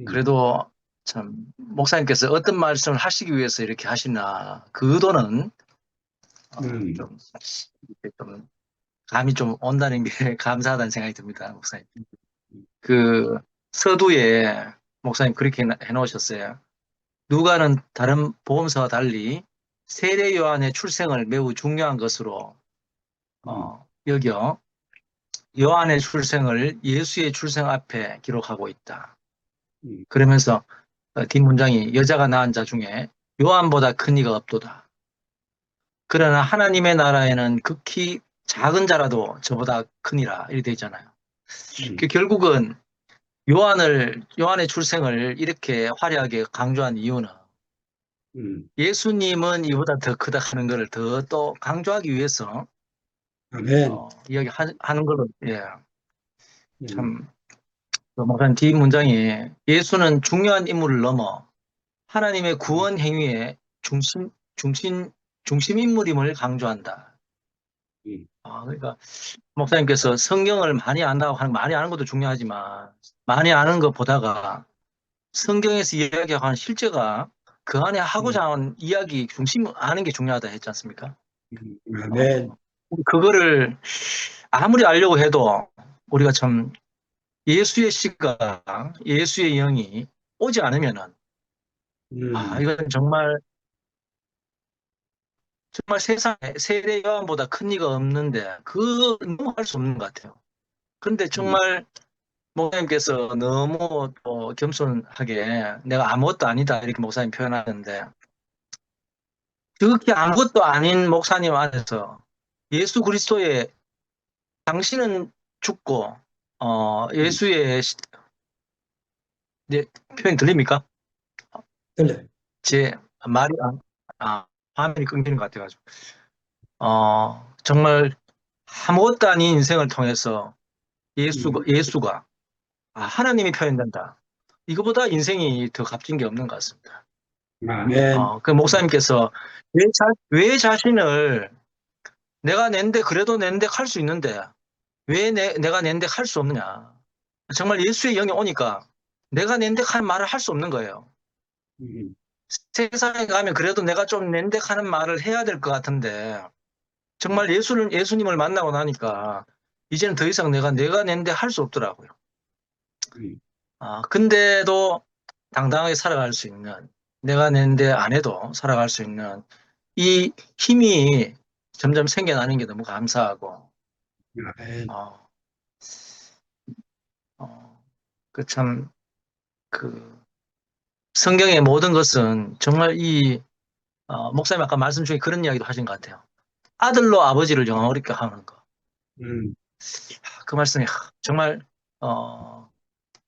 그래도 참, 목사님께서 어떤 말씀을 하시기 위해서 이렇게 하시나, 그 의도는 좀, 이렇게 좀 감이 좀 온다는 게 감사하다는 생각이 듭니다, 목사님. 그 서두에 목사님 그렇게 해놓으셨어요. 누가는 다른 복음서와 달리 세례 요한의 출생을 매우 중요한 것으로 여겨 요한의 출생을 예수의 출생 앞에 기록하고 있다. 그러면서 뒷문장이 여자가 낳은 자 중에 요한보다 큰 이가 없도다. 그러나 하나님의 나라에는 극히 작은 자라도 저보다 크니라 이렇게 되어 있잖아요. 결국은 요한의 출생을 이렇게 화려하게 강조한 이유는 예수님은 이보다 더 크다 하는 것을 더 또 강조하기 위해서 아멘. 이야기하는 걸로, 예. 참, 목사님 뒷문장이 예수는 중요한 인물을 넘어 하나님의 구원 행위의 중심 인물임을 강조한다. 그러니까 목사님께서 성경을 많이 안다고 하는 많이 아는 것도 중요하지만 많이 아는 것보다가 성경에서 이야기하는 실제가 그 안에 하고자 하는 이야기 중심 아는 게 중요하다 했지 않습니까? 아멘. 그거를 아무리 알려고 해도 우리가 참 예수의 씨가 예수의 영이 오지 않으면은 이건 정말 세상에 세례 요한보다 큰 이가 없는데 그 너무 할 수 없는 것 같아요. 그런데 정말 목사님께서 너무 겸손하게 내가 아무것도 아니다 이렇게 목사님 표현하는데 그렇게 아무것도 아닌 목사님 안에서 예수 그리스도의 당신은 죽고 예수의 표현 들립니까? 들려. 제 말이 화면이 끊기는 것 같아가지고 정말 아무것도 아닌 인생을 통해서 예수가 하나님이 표현된다. 이거보다 인생이 더 값진 게 없는 것 같습니다. 아멘. 그 목사님께서 왜 자신을 내가 낸데 그래도 낸데 할 수 있는데 왜 내가 낸데 할 수 없느냐. 정말 예수의 영이 오니까 내가 낸데 하는 말을 할 수 없는 거예요. 세상에 가면 그래도 내가 좀 낸데 하는 말을 해야 될 것 같은데 정말 예수님을 만나고 나니까 이제는 더 이상 내가 낸데 할 수 없더라고요. 음, 근데도 당당하게 살아갈 수 있는, 내가 낸데 안 해도 살아갈 수 있는 이 힘이 점점 생겨나는 게 너무 감사하고, 아멘. 어, 참, 성경의 모든 것은 정말 목사님 아까 말씀 중에 그런 이야기도 하신 것 같아요. 아들로 아버지를 영화롭게 하는 거. 음, 그 말씀이 정말,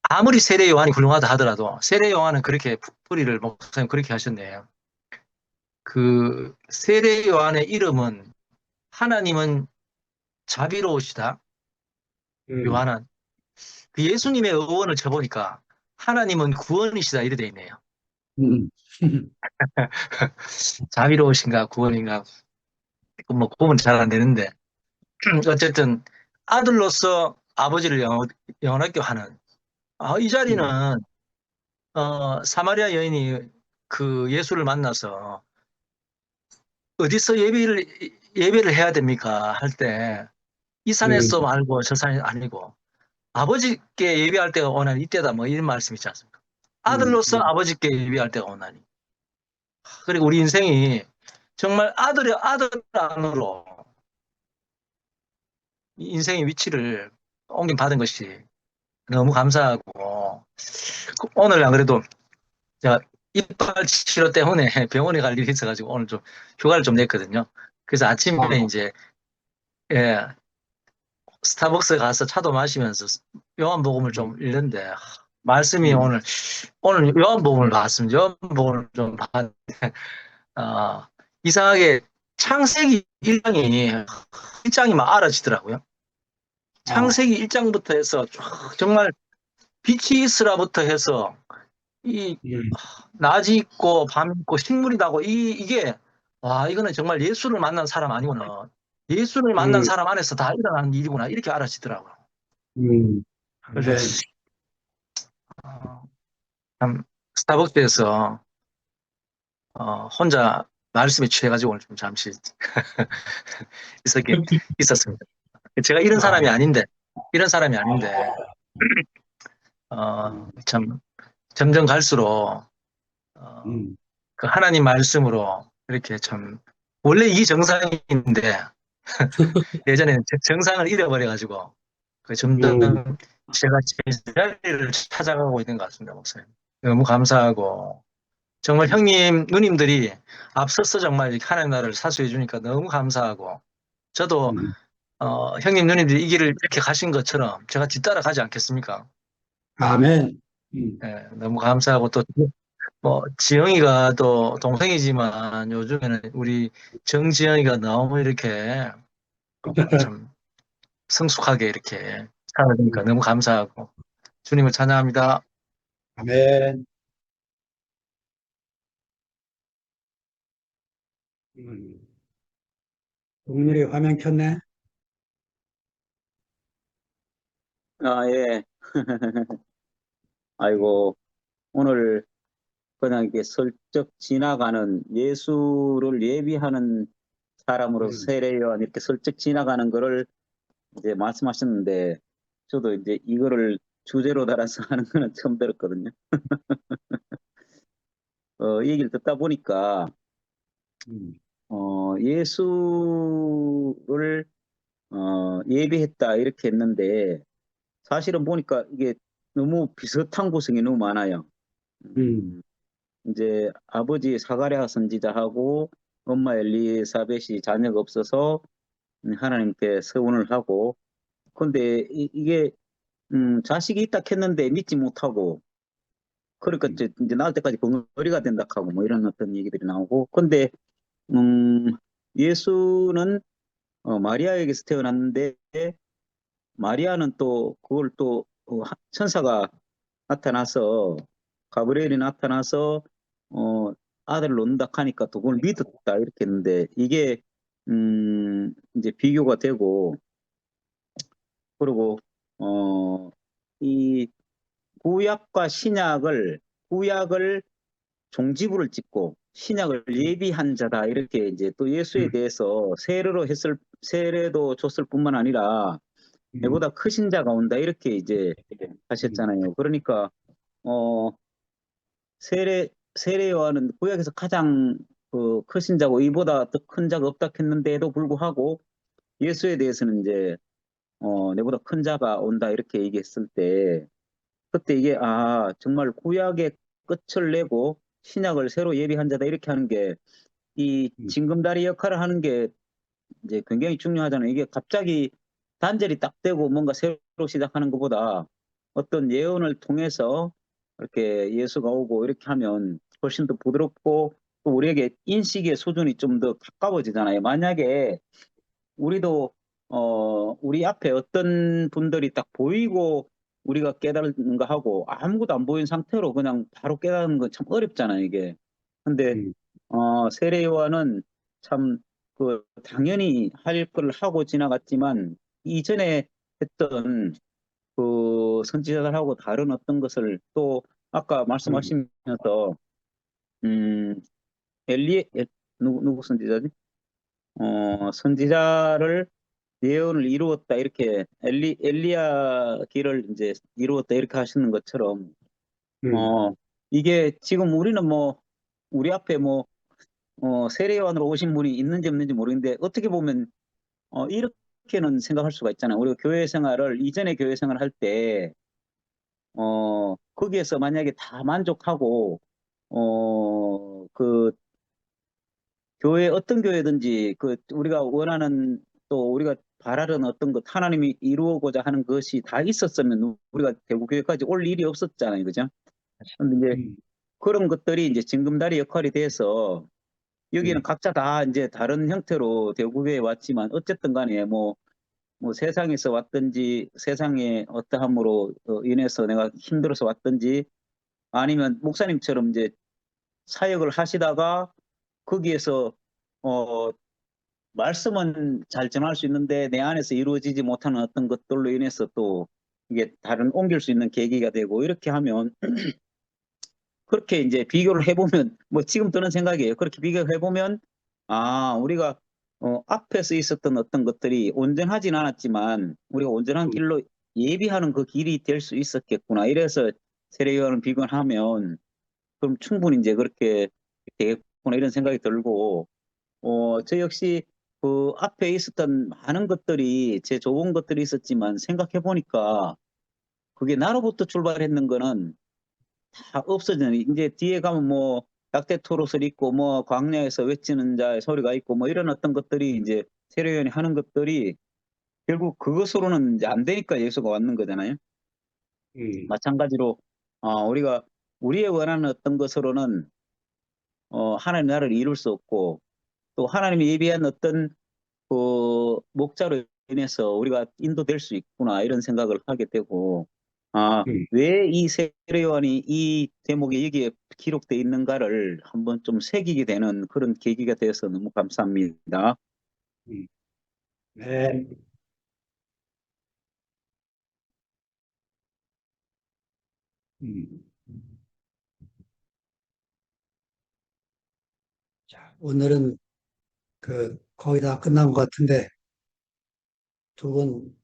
아무리 세례 요한이 훌륭하다 하더라도, 세례 요한은 그렇게 풀이를 목사님 그렇게 하셨네요. 세례 요한의 이름은 하나님은 자비로우시다. 요한은. 예수님의 의원을 쳐보니까 하나님은 구원이시다. 이래 돼 있네요. 음, 자비로우신가 구원인가. 뭐 구분 잘 안 되는데. 어쨌든 아들로서 아버지를 영원하게 하는. 이 자리는 사마리아 여인이 예수를 만나서 어디서 예배를 해야 됩니까? 할 때 이 산에서 말고 저 산이 아니고 아버지께 예배할 때가 오나니 이때다 뭐 이런 말씀 있지 않습니까? 아들로서 아버지께 예배할 때가 오나니. 그리고 우리 인생이 정말 아들 안으로 인생의 위치를 옮김 받은 것이 너무 감사하고, 오늘 안 그래도 제가 이빨 치료 때문에 병원에 갈 일이 있어가지고 오늘 좀 휴가를 좀 냈거든요. 그래서 아침에 이제 예, 스타벅스 가서 차도 마시면서 요한복음을 좀 읽는데 말씀이 오늘 요한복음을 봤습니다. 요한복음을 좀 봤는데 이상하게 창세기 1장이 막 알아지더라고요. 창세기 1장부터 해서 정말 빛이 있으라부터 해서 낮이 있고 밤이 있고 식물이 나고 이게 이거는 정말 예수를 만난 사람 아니구나. 예수를 만난 사람 안에서 다 일어나는 일이구나. 이렇게 알아지더라고요. 그래서 아멘. 참 스타벅스에서 혼자 말씀에 취해가지고 오늘 좀 잠시 있었습니다. 제가 이런 사람이 아닌데 참 점점 갈수록 그 하나님 말씀으로 이렇게 참 원래 이 정상인데 예전에는 정상을 잃어버려가지고 점점 제가 제 자리를 찾아가고 있는 것 같습니다, 목사님. 너무 감사하고 정말 형님, 누님들이 앞서서 정말 이렇게 하나님 나라를 사수해 주니까 너무 감사하고 저도 형님, 누님들이 이 길을 이렇게 가신 것처럼 제가 뒤따라 가지 않겠습니까? 아멘. 예, 너무 감사하고 또 뭐 지영이가 또 동생이지만 요즘에는 우리 정지영이가 너무 이렇게 참 성숙하게 이렇게 살아가니까 너무 감사하고 주님을 찬양합니다. 아멘. 동일이 화면 켰네? 예. 아이고, 오늘 그냥 이렇게 슬쩍 지나가는 예수를 예비하는 사람으로 세례요한 이렇게 슬쩍 지나가는 거를 이제 말씀하셨는데, 저도 이제 이거를 주제로 달아서 하는 거는 처음 들었거든요. 이 얘기를 듣다 보니까, 예수를, 예비했다 이렇게 했는데, 사실은 보니까 이게 너무 비슷한 구성이 너무 많아요. 이제 아버지 사가랴 선지자하고 엄마 엘리사벳이 자녀가 없어서 하나님께 서원을 하고, 근데 이게 자식이 있다 했는데 믿지 못하고, 그러니까 이제 낳을 때까지 벙어리가 된다 하고 뭐 이런 어떤 얘기들이 나오고, 근데 예수는 마리아에게서 태어났는데 마리아는 또 그걸 또 천사가 나타나서 가브리엘이 나타나서 아들을 낳는다 하니까 또 그걸 믿었다 이렇게 했는데 이게 이제 비교가 되고, 그리고 이 구약과 구약을 종지부를 찍고 신약을 예비한 자다 이렇게 이제 또 예수에 대해서 세례도 줬을 뿐만 아니라 내보다 크신 자가 온다 이렇게 이제 하셨잖아요. 그러니까 어 세례 요한은 구약에서 가장 그 크신 자고 이보다 더 큰 자가 없다 했는데도 불구하고 예수에 대해서는 이제 내보다 큰 자가 온다 이렇게 얘기했을 때 그때 이게 정말 구약의 끝을 내고 신약을 새로 예비한 자다 이렇게 하는 게 이 징검다리 역할을 하는 게 이제 굉장히 중요하잖아요. 이게 갑자기 단절이 딱 되고 뭔가 새로 시작하는 것보다 어떤 예언을 통해서 이렇게 예수가 오고 이렇게 하면 훨씬 더 부드럽고 또 우리에게 인식의 수준이 좀 더 가까워지잖아요. 만약에 우리도 우리 앞에 어떤 분들이 딱 보이고 우리가 깨달는 거 하고 아무것도 안 보인 상태로 그냥 바로 깨닫는 건 참 어렵잖아요, 이게. 근데 세례 요한은 참 그 당연히 할 걸 하고 지나갔지만 이전에 했던 그 선지자들하고 다른 어떤 것을 또 아까 말씀하시면서 음 누구 선지자지? 선지자를 예언을 이루었다 이렇게 엘리야 길을 이제 이루었다 이렇게 하시는 것처럼 이게 지금 우리는 뭐 우리 앞에 뭐 세례 요한으로 오신 분이 있는지 없는지 모르겠는데 어떻게 보면 이렇게는 생각할 수가 있잖아요. 우리가 교회 생활을 이전에 교회 생활을 할 때 거기에서 만약에 다 만족하고 그 교회 어떤 교회든지 그 우리가 원하는 또 우리가 바라는 어떤 것 하나님이 이루고자 하는 것이 다 있었으면 우리가 대구교회까지 올 일이 없었잖아요, 그죠? 근데 이제 그런 것들이 이제 징검다리 역할이 돼서 여기는 각자 다 이제 다른 형태로 대구교회에 왔지만 어쨌든 간에 뭐 세상에서 왔든지 세상의 어떠함으로 인해서 내가 힘들어서 왔든지 아니면 목사님처럼 이제 사역을 하시다가 거기에서 어 말씀은 잘 전할 수 있는데 내 안에서 이루어지지 못하는 어떤 것들로 인해서 또 이게 다른 옮길 수 있는 계기가 되고 이렇게 하면 그렇게 이제 비교를 해보면 뭐 지금 드는 생각이에요. 그렇게 비교를 해보면 우리가 앞에서 있었던 어떤 것들이 온전하진 않았지만 우리가 온전한 길로 예비하는 그 길이 될 수 있었겠구나. 이래서 세례요한을 비교하면 그럼 충분히 이제 그렇게 되겠구나 이런 생각이 들고 저 역시 그 앞에 있었던 많은 것들이 제 좋은 것들이 있었지만 생각해 보니까 그게 나로부터 출발했는 거는 다 없어지는 이제 뒤에 가면 뭐 약대 토롯을 있고 뭐 광야에서 외치는 자의 소리가 있고 뭐 이런 어떤 것들이 이제 세례요한이 하는 것들이 결국 그것으로는 이제 안 되니까 예수가 왔는 거잖아요. 마찬가지로 우리가 우리의 원하는 어떤 것으로는 하나님 나라를 이룰 수 없고 또 하나님이 예비한 어떤 그 목자로 인해서 우리가 인도될 수 있구나 이런 생각을 하게 되고 왜 이 세례 요한이 이 대목에 여기에 기록되어 있는가를 한번 좀 새기게 되는 그런 계기가 되어서 너무 감사합니다. 네. 음. 자, 오늘은 거의 다 끝난 것 같은데 두 분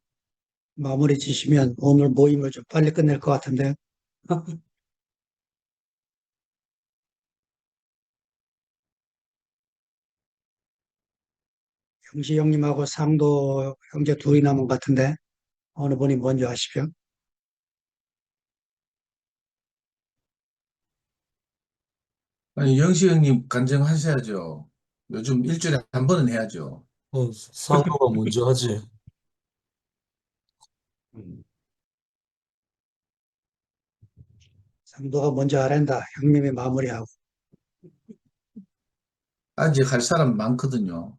마무리 지시면 오늘 모임을 좀 빨리 끝낼 것 같은데. 형시 형님하고 상도 형제 둘이 남은 것 같은데 어느 분이 먼저 하십시오. 아니, 영식 형님 간증하셔야죠. 요즘 일주일에 한 번은 해야죠. 상도가 먼저 하지. 음. 상도가 먼저 하란다. 형님이 마무리하고. 아직 할 사람 많거든요.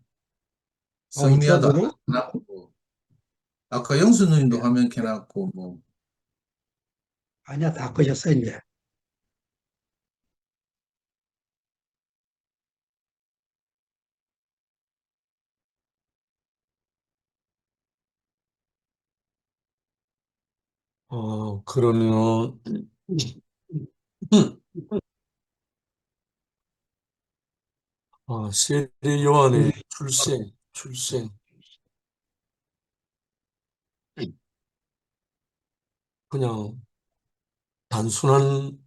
있어, 성미아도 누구? 하나 켜놨고, 아까 영수 누님도 화면 켜놨고, 뭐, 아니야, 다 끄셨어, 이제. 그러면 세례 요한의 출생. 그냥 단순한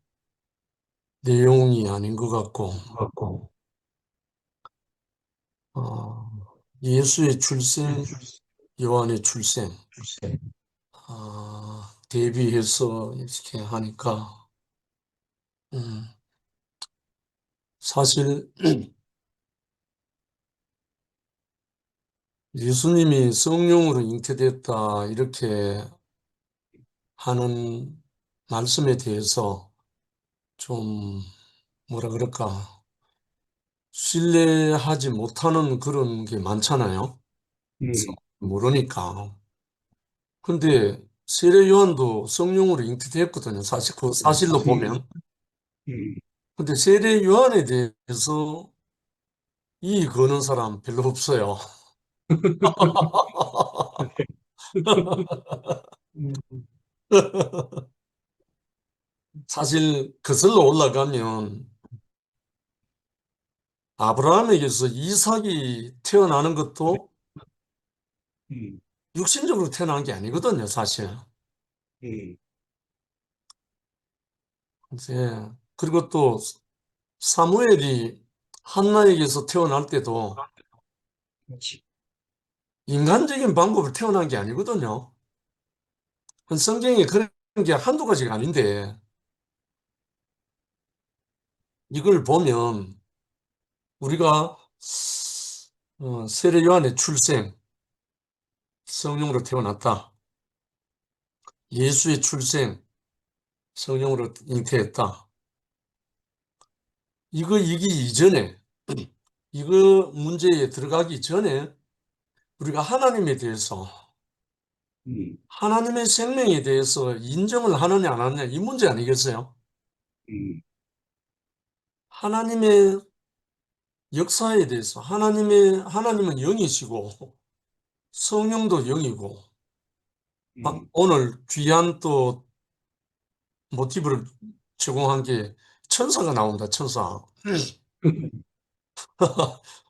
내용이 아닌 것 같고, 어, 예수의 출생, 요한의 출생, 대비해서 이렇게 하니까, 음, 사실 예수님이 성령으로 잉태됐다, 이렇게 하는 말씀에 대해서 좀, 뭐라 그럴까, 신뢰하지 못하는 그런 게 많잖아요. 모르니까. 근데 세례 요한도 성령으로 잉태됐거든요. 사실 그 사실로 보면. 근데 세례 요한에 대해서 이 거는 사람 별로 없어요. 사실 거슬러 올라가면 아브라함에게서 이삭이 태어나는 것도 육신적으로 태어난 게 아니거든요, 사실. 이제 그리고 또 사무엘이 한나에게서 태어날 때도 인간적인 방법으로 태어난 게 아니거든요. 성경에 그런 게 한두 가지가 아닌데 이걸 보면 우리가 세례 요한의 출생, 성령으로 태어났다. 예수의 출생, 성령으로 잉태했다. 이기 이전에, 이거 문제에 들어가기 전에 우리가 하나님에 대해서, 하나님의 생명에 대해서 인정을 하느냐 안 하느냐 이 문제 아니겠어요? 하나님의 역사에 대해서 하나님은 영이시고 성령도 영이고 오늘 귀한 또 모티브를 제공한 게 천사가 나온다, 천사.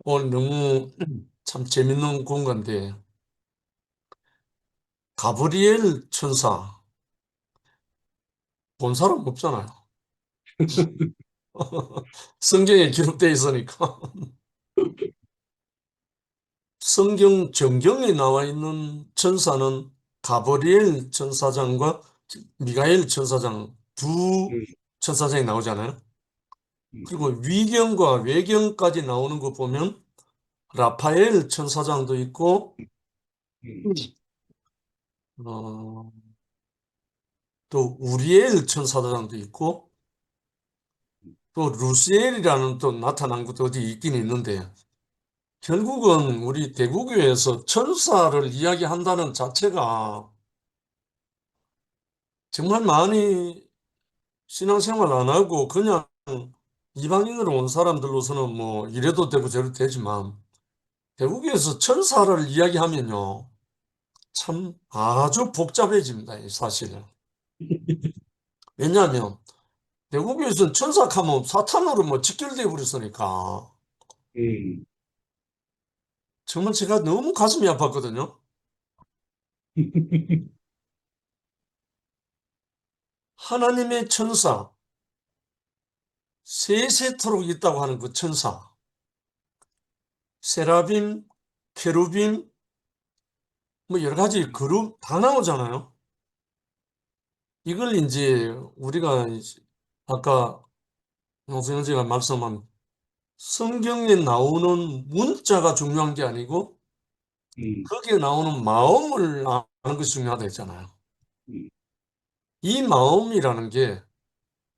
오늘 너무 참 재밌는 공간인데 가브리엘 천사 본 사람 없잖아요. 성경에 기록되어 있으니까. 성경 정경에 나와 있는 천사는 가브리엘 천사장과 미가엘 천사장 두 천사장이 나오잖아요. 그리고 위경과 외경까지 나오는 거 보면 라파엘 천사장도 있고 어, 또 우리엘 천사장도 있고 또 루시엘이라는 또 나타난 것도 어디 있긴 있는데 결국은 우리 대구교에서 천사를 이야기한다는 자체가 정말 많이 신앙생활 안 하고 그냥 이방인으로 온 사람들로서는 뭐 이래도 되고 저래도 되지만 대구교에서 천사를 이야기하면요 참 아주 복잡해집니다, 이 사실은. 왜냐하면 대구교에서는 천사하면 사탄으로 뭐 직결되어 버렸으니까 정말 제가 너무 가슴이 아팠거든요. 하나님의 천사, 세세토록 있다고 하는 그 천사, 세라빔, 케루빔, 뭐 여러 가지 그룹 다 나오잖아요. 이걸 이제 우리가 아까 홍성현씨가 말씀한 성경에 나오는 문자가 중요한 게 아니고 거기에 나오는 마음을 아는 것이 중요하다 했잖아요. 이 마음이라는 게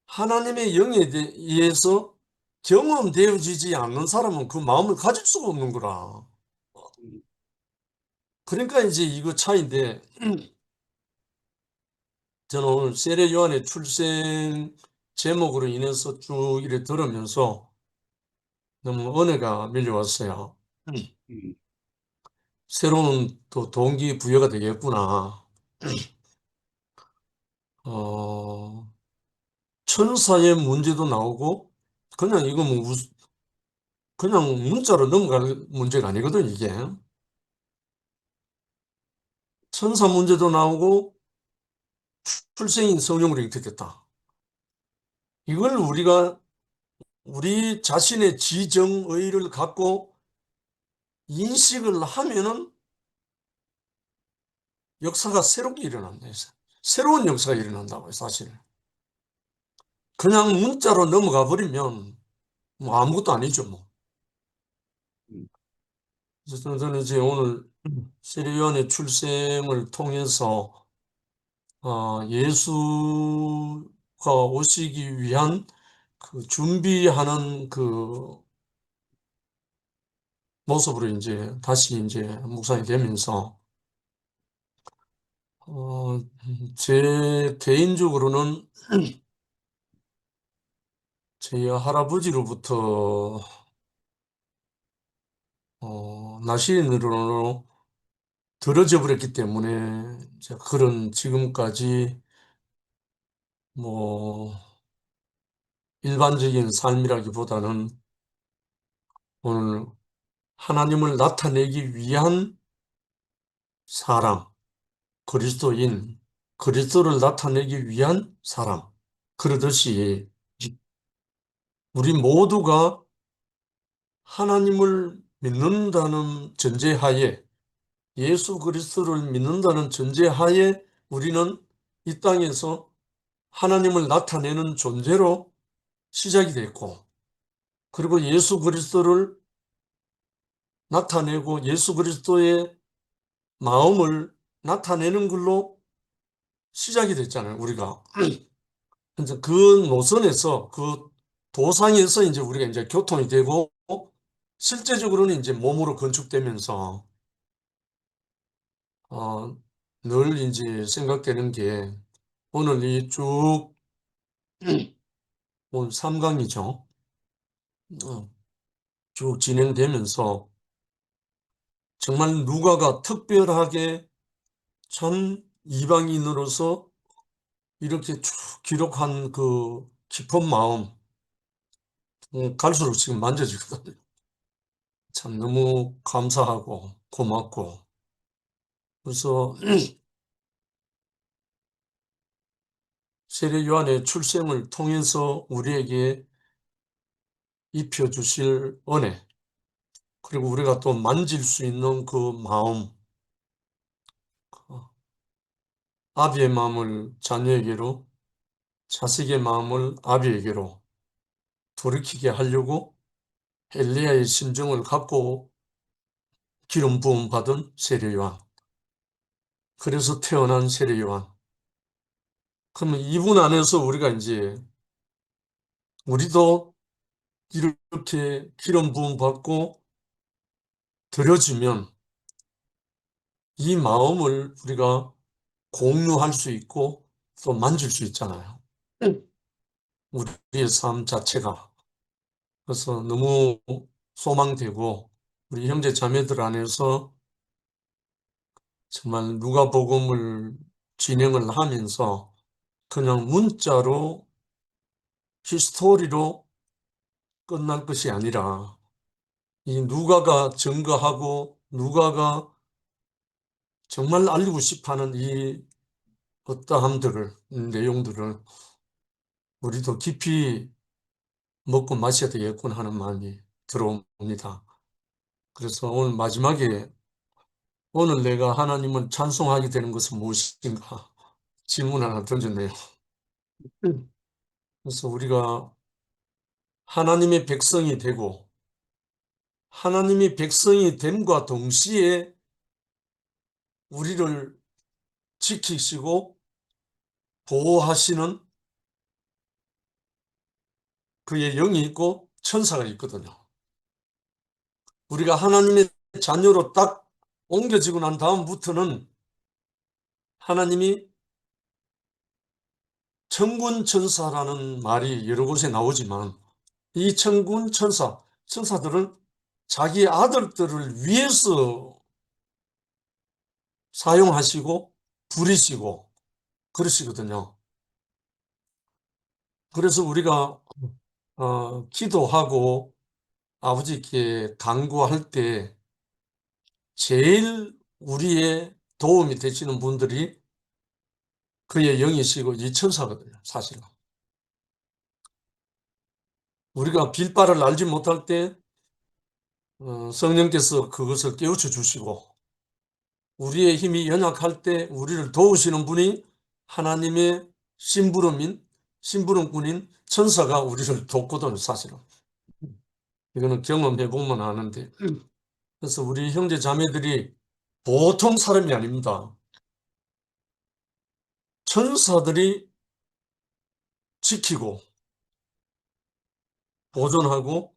하나님의 영에 의해서 경험되어지지 않는 사람은 그 마음을 가질 수가 없는 거라. 그러니까 이제 이거 차이인데 저는 오늘 세례 요한의 출생 제목으로 인해서 쭉 이렇게 들으면서 너무 은혜가 밀려왔어요. 새로운 또 동기부여가 되겠구나. 어, 천사의 문제도 나오고 그냥 이거 뭐 그냥 문자로 넘어갈 문제가 아니거든, 이게. 천사 문제도 나오고 출생인 성령으로 잉태됐다. 이걸 우리가 우리 자신의 지정의를 갖고 인식을 하면은 역사가 새롭게 일어난다. 새로운 역사가 일어난다고요, 사실. 그냥 문자로 넘어가 버리면 뭐 아무것도 아니죠, 뭐. 그래서 저는 이제 오늘 세례요한의 출생을 통해서 예수가 오시기 위한 그 준비하는 그 모습으로 이제 다시 이제 묵상이 되면서 제 개인적으로는 저희 할아버지로부터 나시인으로 들어져 버렸기 때문에 이제 그런 지금까지 뭐 일반적인 삶이라기보다는 오늘 하나님을 나타내기 위한 사람, 그리스도인, 그리스도를 나타내기 위한 사람. 그러듯이 우리 모두가 하나님을 믿는다는 전제하에, 예수 그리스도를 믿는다는 전제하에 우리는 이 땅에서 하나님을 나타내는 존재로 시작이 됐고, 그리고 예수 그리스도를 나타내고 예수 그리스도의 마음을 나타내는 걸로 시작이 됐잖아요, 우리가. 이제 그 노선에서, 그 도상에서 이제 우리가 이제 교통이 되고, 실제적으로는 이제 몸으로 건축되면서, 늘 이제 생각되는 게, 오늘 이 쭉, 오늘 3강이죠. 쭉 진행되면서, 정말 누가가 특별하게 참 이방인으로서 이렇게 쭉 기록한 그 깊은 마음, 갈수록 지금 만져지거든요. 참 너무 감사하고 고맙고. 그래서 세례 요한의 출생을 통해서 우리에게 입혀주실 은혜, 그리고 우리가 또 만질 수 있는 그 마음, 아비의 마음을 자녀에게로, 자식의 마음을 아비에게로 돌이키게 하려고 엘리야의 심정을 갖고 기름 부음 받은 세례 요한, 그래서 태어난 세례 요한. 그러면 이분 안에서 우리가 이제 우리도 이렇게 기름 부음 받고 들여주면 이 마음을 우리가 공유할 수 있고 또 만질 수 있잖아요. 우리의 삶 자체가. 그래서 너무 소망되고, 우리 형제 자매들 안에서 정말 누가복음을 진행을 하면서 그냥 문자로 히스토리로 끝날 것이 아니라 이 누가가 증거하고 누가가 정말 알리고 싶어하는 이 어떠함들을, 내용들을 우리도 깊이 먹고 마셔야 되겠군 하는 마음이 들어옵니다. 그래서 오늘 마지막에 오늘 내가 하나님을 찬송하게 되는 것은 무엇인가 질문 하나 던졌네요. 그래서 우리가 하나님의 백성이 되고 하나님의 백성이 됨과 동시에 우리를 지키시고 보호하시는 그의 영이 있고 천사가 있거든요. 우리가 하나님의 자녀로 딱 옮겨지고 난 다음부터는 하나님이 천군 천사라는 말이 여러 곳에 나오지만 이 천군 천사들은 자기 아들들을 위해서 사용하시고 부리시고 그러시거든요. 그래서 우리가 기도하고 아버지께 간구할 때 제일 우리의 도움이 되시는 분들이 그의 영이시고 이 천사거든요, 사실은. 우리가 빌바를 알지 못할 때 성령께서 그것을 깨우쳐 주시고, 우리의 힘이 연약할 때 우리를 도우시는 분이 하나님의 심부름꾼인 천사가 우리를 돕거든요, 사실은. 이거는 경험해 보면 아는데. 그래서 우리 형제 자매들이 보통 사람이 아닙니다. 천사들이 지키고 보존하고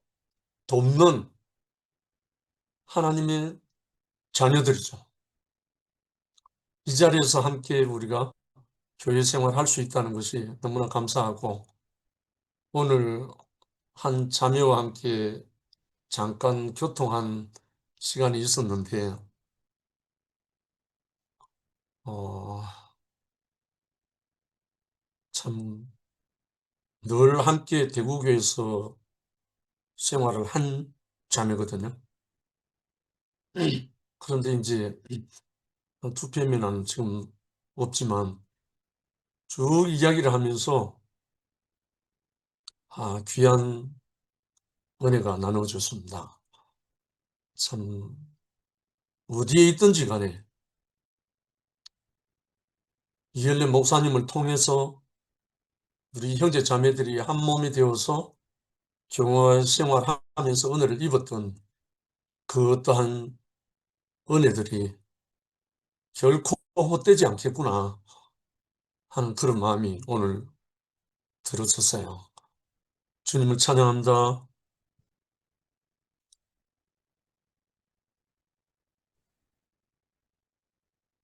돕는 하나님의 자녀들이죠. 이 자리에서 함께 우리가 교회 생활할 수 있다는 것이 너무나 감사하고, 오늘 한 자매와 함께 잠깐 교통한 시간이 있었는데, 참 늘 함께 대구교회에서 생활을 한 자매거든요. 그런데 이제 2편에는 지금 없지만 쭉 이야기를 하면서 귀한 은혜가 나눠졌습니다. 참 어디에 있든지 간에 이엘레 목사님을 통해서 우리 형제 자매들이 한 몸이 되어서 교회 생활하면서 은혜를 입었던 그 어떠한 은혜들이 결코 헛되지 않겠구나 하는 그런 마음이 오늘 들었었어요. 주님을 찬양합니다.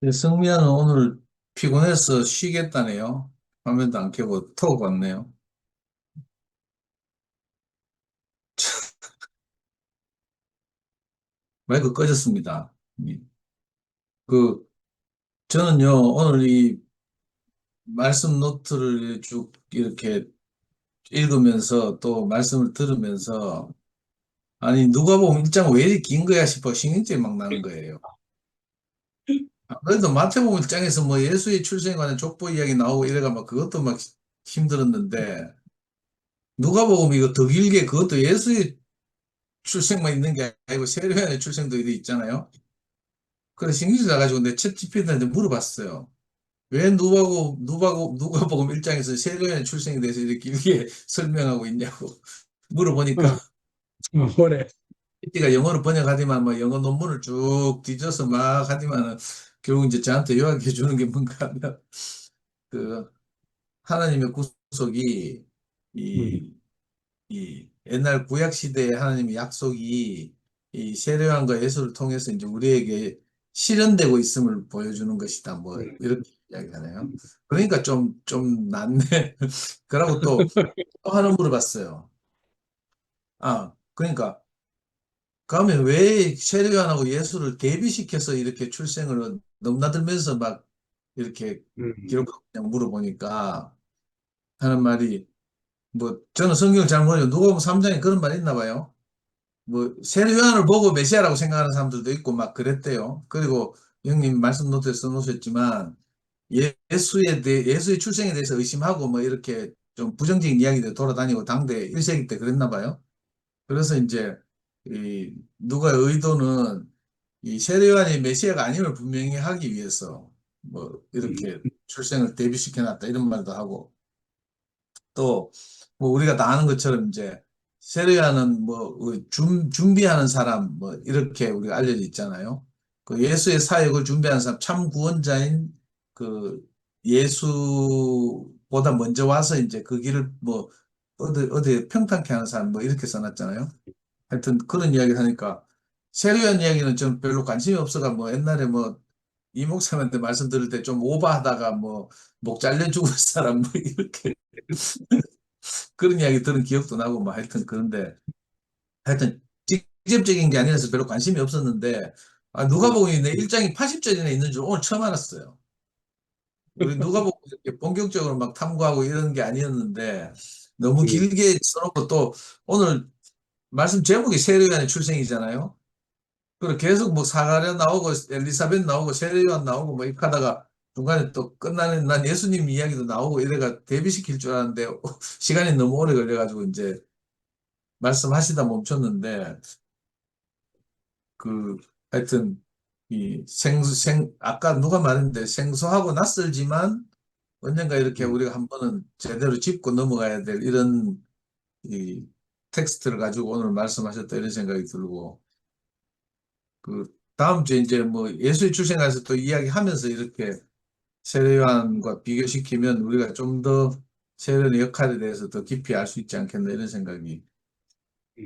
네, 성미아는 오늘 피곤해서 쉬겠다네요. 화면도 안 켜고 톡 왔네요. 마이크 꺼졌습니다. 저는요, 오늘 이 말씀 노트를 쭉 이렇게 읽으면서 또 말씀을 들으면서, 아니, 누가 보면 일장 왜 이렇게 긴 거야 싶어 신경질이 막 나는 거예요. 그래도 마태복음 1장에서 뭐 예수의 출생에 관한 족보 이야기 나오고 이래가 막 그것도 막 힘들었는데, 누가복음 이거 더 길게 그것도 예수의 출생만 있는 게 아니고 세례요한의 출생도 이래 있잖아요. 그래서 신경질 나가지고 내 챗GPT한테 물어봤어요. 왜 누가복음 1장에서 세례요한의 출생에 대해서 이렇게 길게 설명하고 있냐고 물어보니까 뭐래? PT가 영어로 번역하지만 뭐 영어 논문을 쭉 뒤져서 막 하지만은 결국 이제 저한테 요약해 주는 게 뭔가 하면 그 하나님의 구속이 이 옛날 구약 시대의 하나님의 약속이 이 세례요한과 예수를 통해서 이제 우리에게 실현되고 있음을 보여주는 것이다. 뭐 이렇게 이야기하네요. 그러니까 좀 낫네. 그러고 또 하나 물어봤어요. 그러니까 그러면 왜 세례요한하고 예수를 대비시켜서 이렇게 출생을 넘나들면서 막 이렇게 기록하고 그냥 물어보니까 하는 말이, 뭐 저는 성경을 잘 모르죠. 누가복음 3장에 그런 말이 있나 봐요. 뭐 세례요한을 보고 메시아라고 생각하는 사람들도 있고 막 그랬대요. 그리고 형님 말씀 노트에 써놓으셨지만 예수의 출생에 대해서 의심하고 뭐 이렇게 좀 부정적인 이야기들 돌아다니고 당대 1세기 때 그랬나 봐요. 그래서 이제 누가 의도는 이 세례요한이 메시아가 아님을 분명히 하기 위해서 뭐 이렇게 출생을 대비시켜놨다 이런 말도 하고, 또 뭐 우리가 다 아는 것처럼 이제 세례요한은 뭐 준비하는 사람 뭐 이렇게 우리가 알려져 있잖아요. 그 예수의 사역을 준비하는 사람, 참 구원자인 그 예수보다 먼저 와서 이제 그 길을 뭐 어디 평탄케 하는 사람 뭐 이렇게 써놨잖아요. 하여튼 그런 이야기를 하니까 세례요한 이야기는 좀 별로 관심이 없어가 뭐 옛날에 뭐 이 목사님한테 말씀 들을 때 좀 오버하다가 뭐 목 잘려 죽을 사람 뭐 이렇게 그런 이야기 들은 기억도 나고 뭐 하여튼 직접적인 게 아니라서 별로 관심이 없었는데, 누가복음이 내 1장이 80절이나 있는 줄 오늘 처음 알았어요. 우리 누가복음 이렇게 본격적으로 막 탐구하고 이런 게 아니었는데 너무 길게 써놓고, 또 오늘 말씀 제목이 세례요한의 출생이잖아요. 그리고 계속 뭐 사가랴 나오고 엘리사벳 나오고 세례요한 나오고 뭐 이렇게 하다가 중간에 또 끝나는 난 예수님 이야기도 나오고 이래가 대비시킬 줄 알았는데 시간이 너무 오래 걸려가지고 이제 말씀하시다 멈췄는데 그 하여튼 이 아까 누가 말했는데 생소하고 낯설지만 언젠가 이렇게 우리가 한 번은 제대로 짚고 넘어가야 될 이런 이 텍스트를 가지고 오늘 말씀하셨다 이런 생각이 들고 그 다음 주에 이제 뭐 예수의 출생에서 또 이야기하면서 이렇게 세례요한과 비교시키면 우리가 좀 더 세례의 역할에 대해서 더 깊이 알 수 있지 않겠나 이런 생각이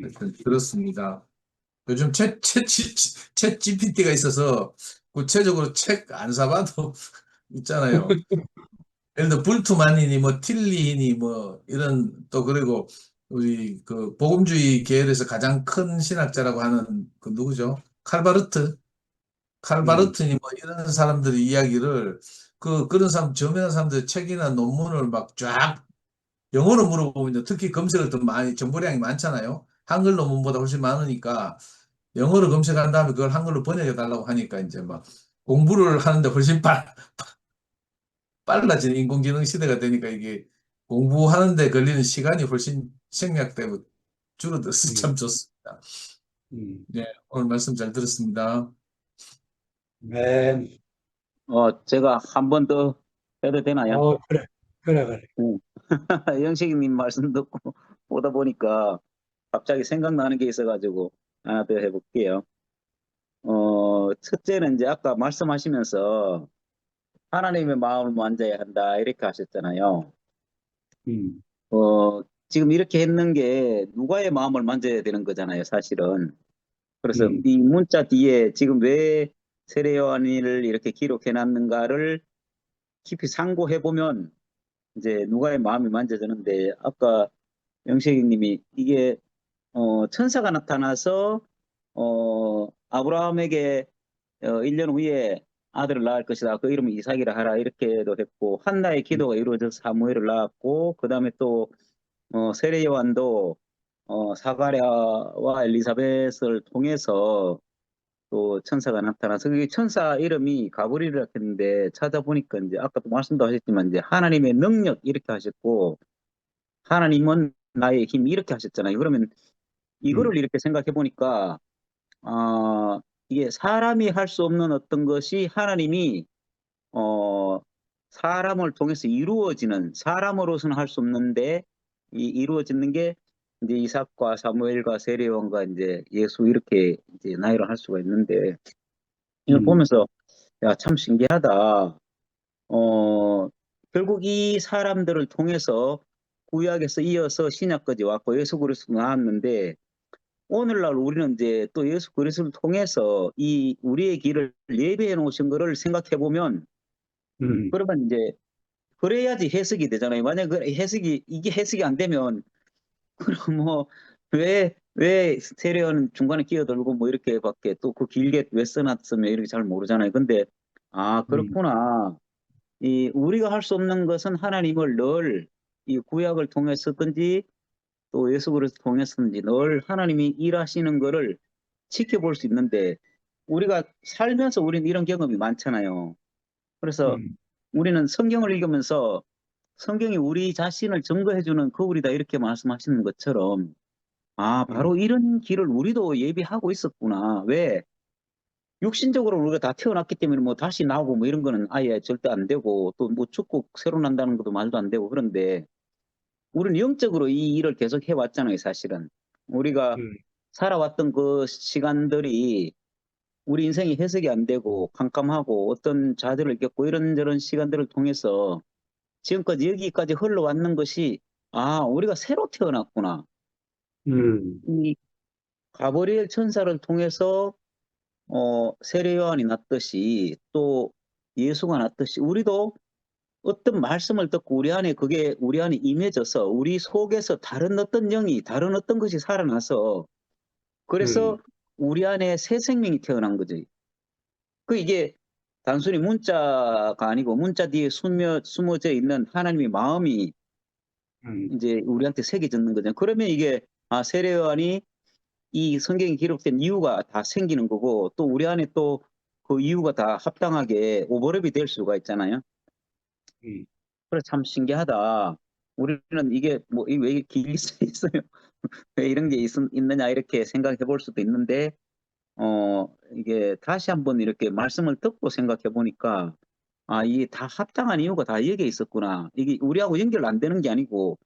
하여튼 들었습니다. 요즘 챗 GPT가 있어서 구체적으로 책 안 사봐도 있잖아요. 예를 들어 불투만이니 뭐 틸리니 뭐 이런 또 그리고 우리 그 복음주의 계열에서 가장 큰 신학자라고 하는 그 누구죠? 칼바르트니 뭐 이런 사람들의 이야기를 그런 사람 저명한 사람들 책이나 논문을 막 쫙 영어로 물어보면 이제 특히 검색을 더 많이 정보량이 많잖아요. 한글 논문보다 훨씬 많으니까 영어로 검색한 다음에 그걸 한글로 번역해 달라고 하니까 이제 막 공부를 하는데 훨씬 빨라진 인공지능 시대가 되니까 이게 공부하는데 걸리는 시간이 훨씬 생략되고 줄어들어서 참 좋습니다. 네, 오늘 말씀 잘 들었습니다. 네. 제가 한 번 더 해도 되나요? 그래. 그래. 응. 영식님 말씀 듣고 보다 보니까 갑자기 생각나는 게 있어가지고 하나 더 해볼게요. 첫째는 이제 아까 말씀하시면서 하나님의 마음을 만져야 한다 이렇게 하셨잖아요. 지금 이렇게 했는 게 누가의 마음을 만져야 되는 거잖아요, 사실은. 그래서 이 문자 뒤에 지금 왜 세례요한을 이렇게 기록해 놨는가를 깊이 상고해 보면 이제 누가의 마음이 만져지는데 아까 영식님이 이게 천사가 나타나서 아브라함에게 1년 후에 아들을 낳을 것이다. 그 이름을 이삭이라 하라 이렇게도 했고 한나의 기도가 이루어져서 사무엘을 낳았고 그 다음에 또 세례 요한도 사가랴와 엘리사벳을 통해서 또 천사가 나타나서 그게 천사 이름이 가브리엘이라 했는데 찾아보니까 이제 아까도 말씀도 하셨지만 이제 하나님의 능력 이렇게 하셨고 하나님은 나의 힘 이렇게 하셨잖아요. 그러면 이거를 이렇게 생각해 보니까 이게 사람이 할 수 없는 어떤 것이 하나님이 사람을 통해서 이루어지는 사람으로서는 할 수 없는데 이루어지는 게 이제 이삭과 사무엘과 세례요한과 이제 예수 이렇게 이제 나열을 할 수가 있는데 이걸 보면서 야, 참 신기하다. 결국 이 사람들을 통해서 구약에서 이어서 신약까지 왔고 예수 그리스도 나왔는데 오늘날 우리는 이제 또 예수 그리스도를 통해서 이 우리의 길을 예배해 놓으신 거를 생각해 보면 그러면 이제 그래야지 해석이 되잖아요. 만약 이게 해석이 안 되면 그럼 뭐 왜 세례요한 중간에 끼어들고 뭐 이렇게밖에 또 그 길게 왜 써놨으면 이렇게 잘 모르잖아요. 근데 그렇구나. 이 우리가 할 수 없는 것은 하나님을 늘 이 구약을 통해서든지 또 예수 그리스도 통해서든지 늘 하나님이 일하시는 거를 지켜볼 수 있는데 우리가 살면서 우리는 이런 경험이 많잖아요. 그래서 우리는 성경을 읽으면서 성경이 우리 자신을 증거해주는 거울이다 이렇게 말씀하시는 것처럼 바로 이런 길을 우리도 예비하고 있었구나. 왜? 육신적으로 우리가 다 태어났기 때문에 뭐 다시 나오고 뭐 이런 거는 아예 절대 안 되고 또 뭐 죽고 새로 난다는 것도 말도 안 되고 그런데 우리는 영적으로 이 일을 계속 해왔잖아요, 사실은. 우리가 살아왔던 그 시간들이 우리 인생이 해석이 안 되고 캄캄하고 어떤 좌절을 겪고 이런저런 시간들을 통해서 지금까지 여기까지 흘러왔는 것이 우리가 새로 태어났구나. 이 가브리엘 천사를 통해서 세례 요한이 났듯이 또 예수가 났듯이 우리도 어떤 말씀을 듣고 그게 우리 안에 임해져서 우리 속에서 다른 어떤 영이 다른 어떤 것이 살아나서 그래서 우리 안에 새 생명이 태어난 거지. 이게 단순히 문자가 아니고 문자 뒤에 숨어져 있는 하나님의 마음이 이제 우리한테 새겨졌는 거죠. 그러면 이게 세례 요한이 이 성경에 기록된 이유가 다 생기는 거고 또 우리 안에 또 그 이유가 다 합당하게 오버랩이 될 수가 있잖아요. 그래서 참 신기하다. 우리는 이게 뭐 왜 이게 길이 있어요? 왜 이런 게 있느냐 이렇게 생각해 볼 수도 있는데 이게 다시 한번 이렇게 말씀을 듣고 생각해 보니까 아, 이게 다 합당한 이유가 다 여기에 있었구나. 이게 우리하고 연결 안 되는 게 아니고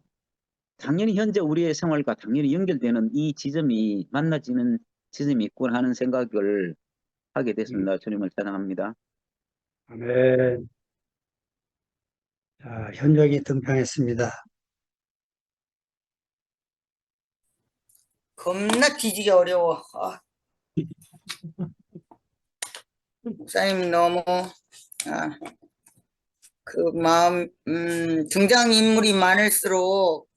당연히 현재 우리의 생활과 당연히 연결되는 이 지점이 만나지는 지점이 있구나 하는 생각을 하게 됐습니다. 주님을 찬양합니다. 아멘. 자, 현정이 등장했습니다. 겁나 뒤지기 어려워. 아, 목사님 너무 그 마음 등장인물이 많을수록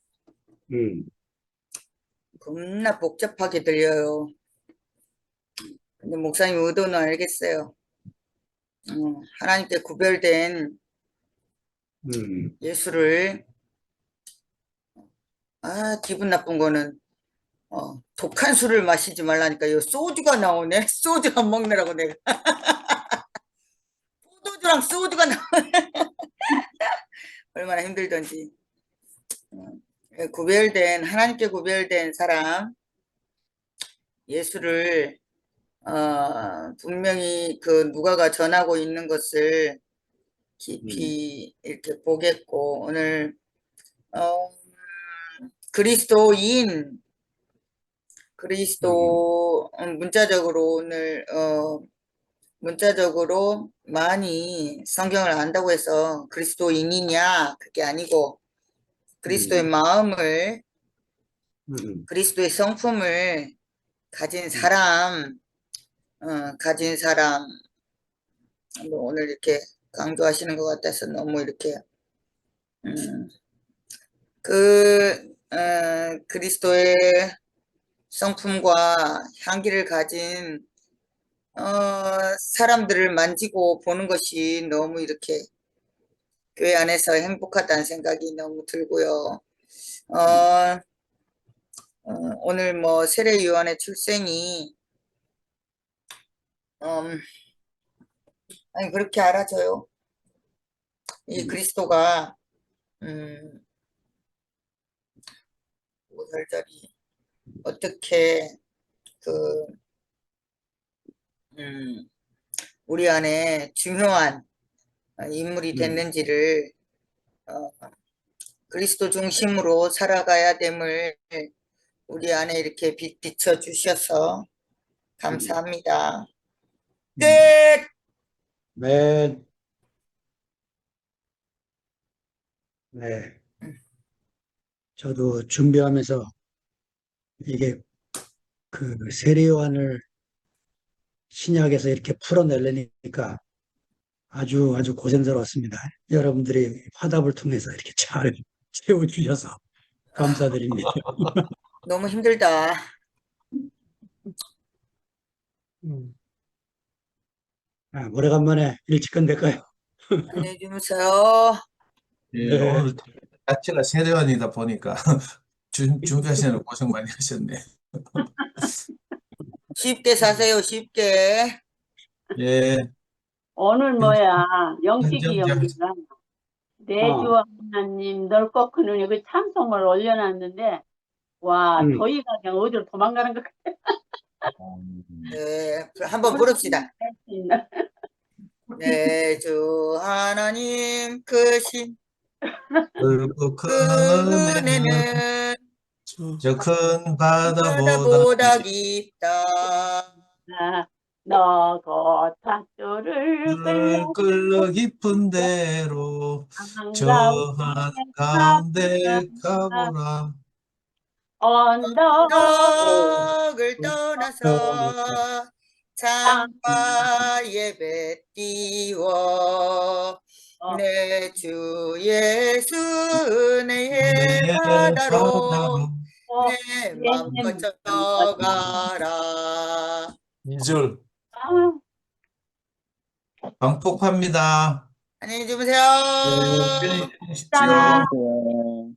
겁나 복잡하게 들려요. 근데 목사님 의도는 알겠어요. 하나님께 구별된 예수를 기분 나쁜 거는 독한 술을 마시지 말라니까 이 소주가 나오네. 소주 안 먹느라고 내가 포도주랑 소주가 나오네. 얼마나 힘들던지. 구별된 하나님께 구별된 사람 예수를 분명히 그 누가가 전하고 있는 것을 깊이 이렇게 보겠고 오늘 그리스도 문자적으로 오늘 문자적으로 많이 성경을 안다고 해서 그리스도인이냐 그게 아니고 그리스도의 마음을 그리스도의 성품을 가진 사람 오늘 이렇게 강조하시는 것 같아서 너무 이렇게 그리스도의 성품과 향기를 가진 사람들을 만지고 보는 것이 너무 이렇게 교회 안에서 행복하다는 생각이 너무 들고요. 오늘 뭐 세례 요한의 출생이 아니 그렇게 알아져요. 이 그리스도가 오절절이 어떻게 우리 안에 중요한 인물이 됐는지를 그리스도 중심으로 살아가야 됨을 우리 안에 이렇게 비춰 주셔서 감사합니다. 끝! 네. 네. 저도 준비하면서 이게 그 세례 요한을 신약에서 이렇게 풀어내려니까 아주 고생스러웠습니다. 여러분들이 화답을 통해서 이렇게 잘 채워주셔서 감사드립니다. 너무 힘들다. 오래간만에 일찍 끝낼까요? 안녕히 주무세요. 예, 네. 오늘 자체가 세례원이다 보니까 준비하시느라 고생 많이 하셨네. 쉽게 사세요. 쉽게. 예, 오늘 뭐야 영식이 현정자. 형이가 내주와 하나님 넓고 큰 은혜 그 찬송을 올려놨는데 와 저희가 그냥 어디로 도망가는 것 같아. 네, 한번 부릅시다. 내주 하나님 크신 넓고 큰 은혜는 은혜는 저 큰 바다보다 바다보다 깊다. 너고 찻줄을 끌러 깊은 데로 저 한가운데 가보라. 언덕을 떠나서 창가 예배 띄워 내 주 예수 은혜의 바다로 내 맘 거쳐가라. 2절. 방폭합니다. 안녕히 주무세요. 편히 주무십시오. 안녕히 계세요.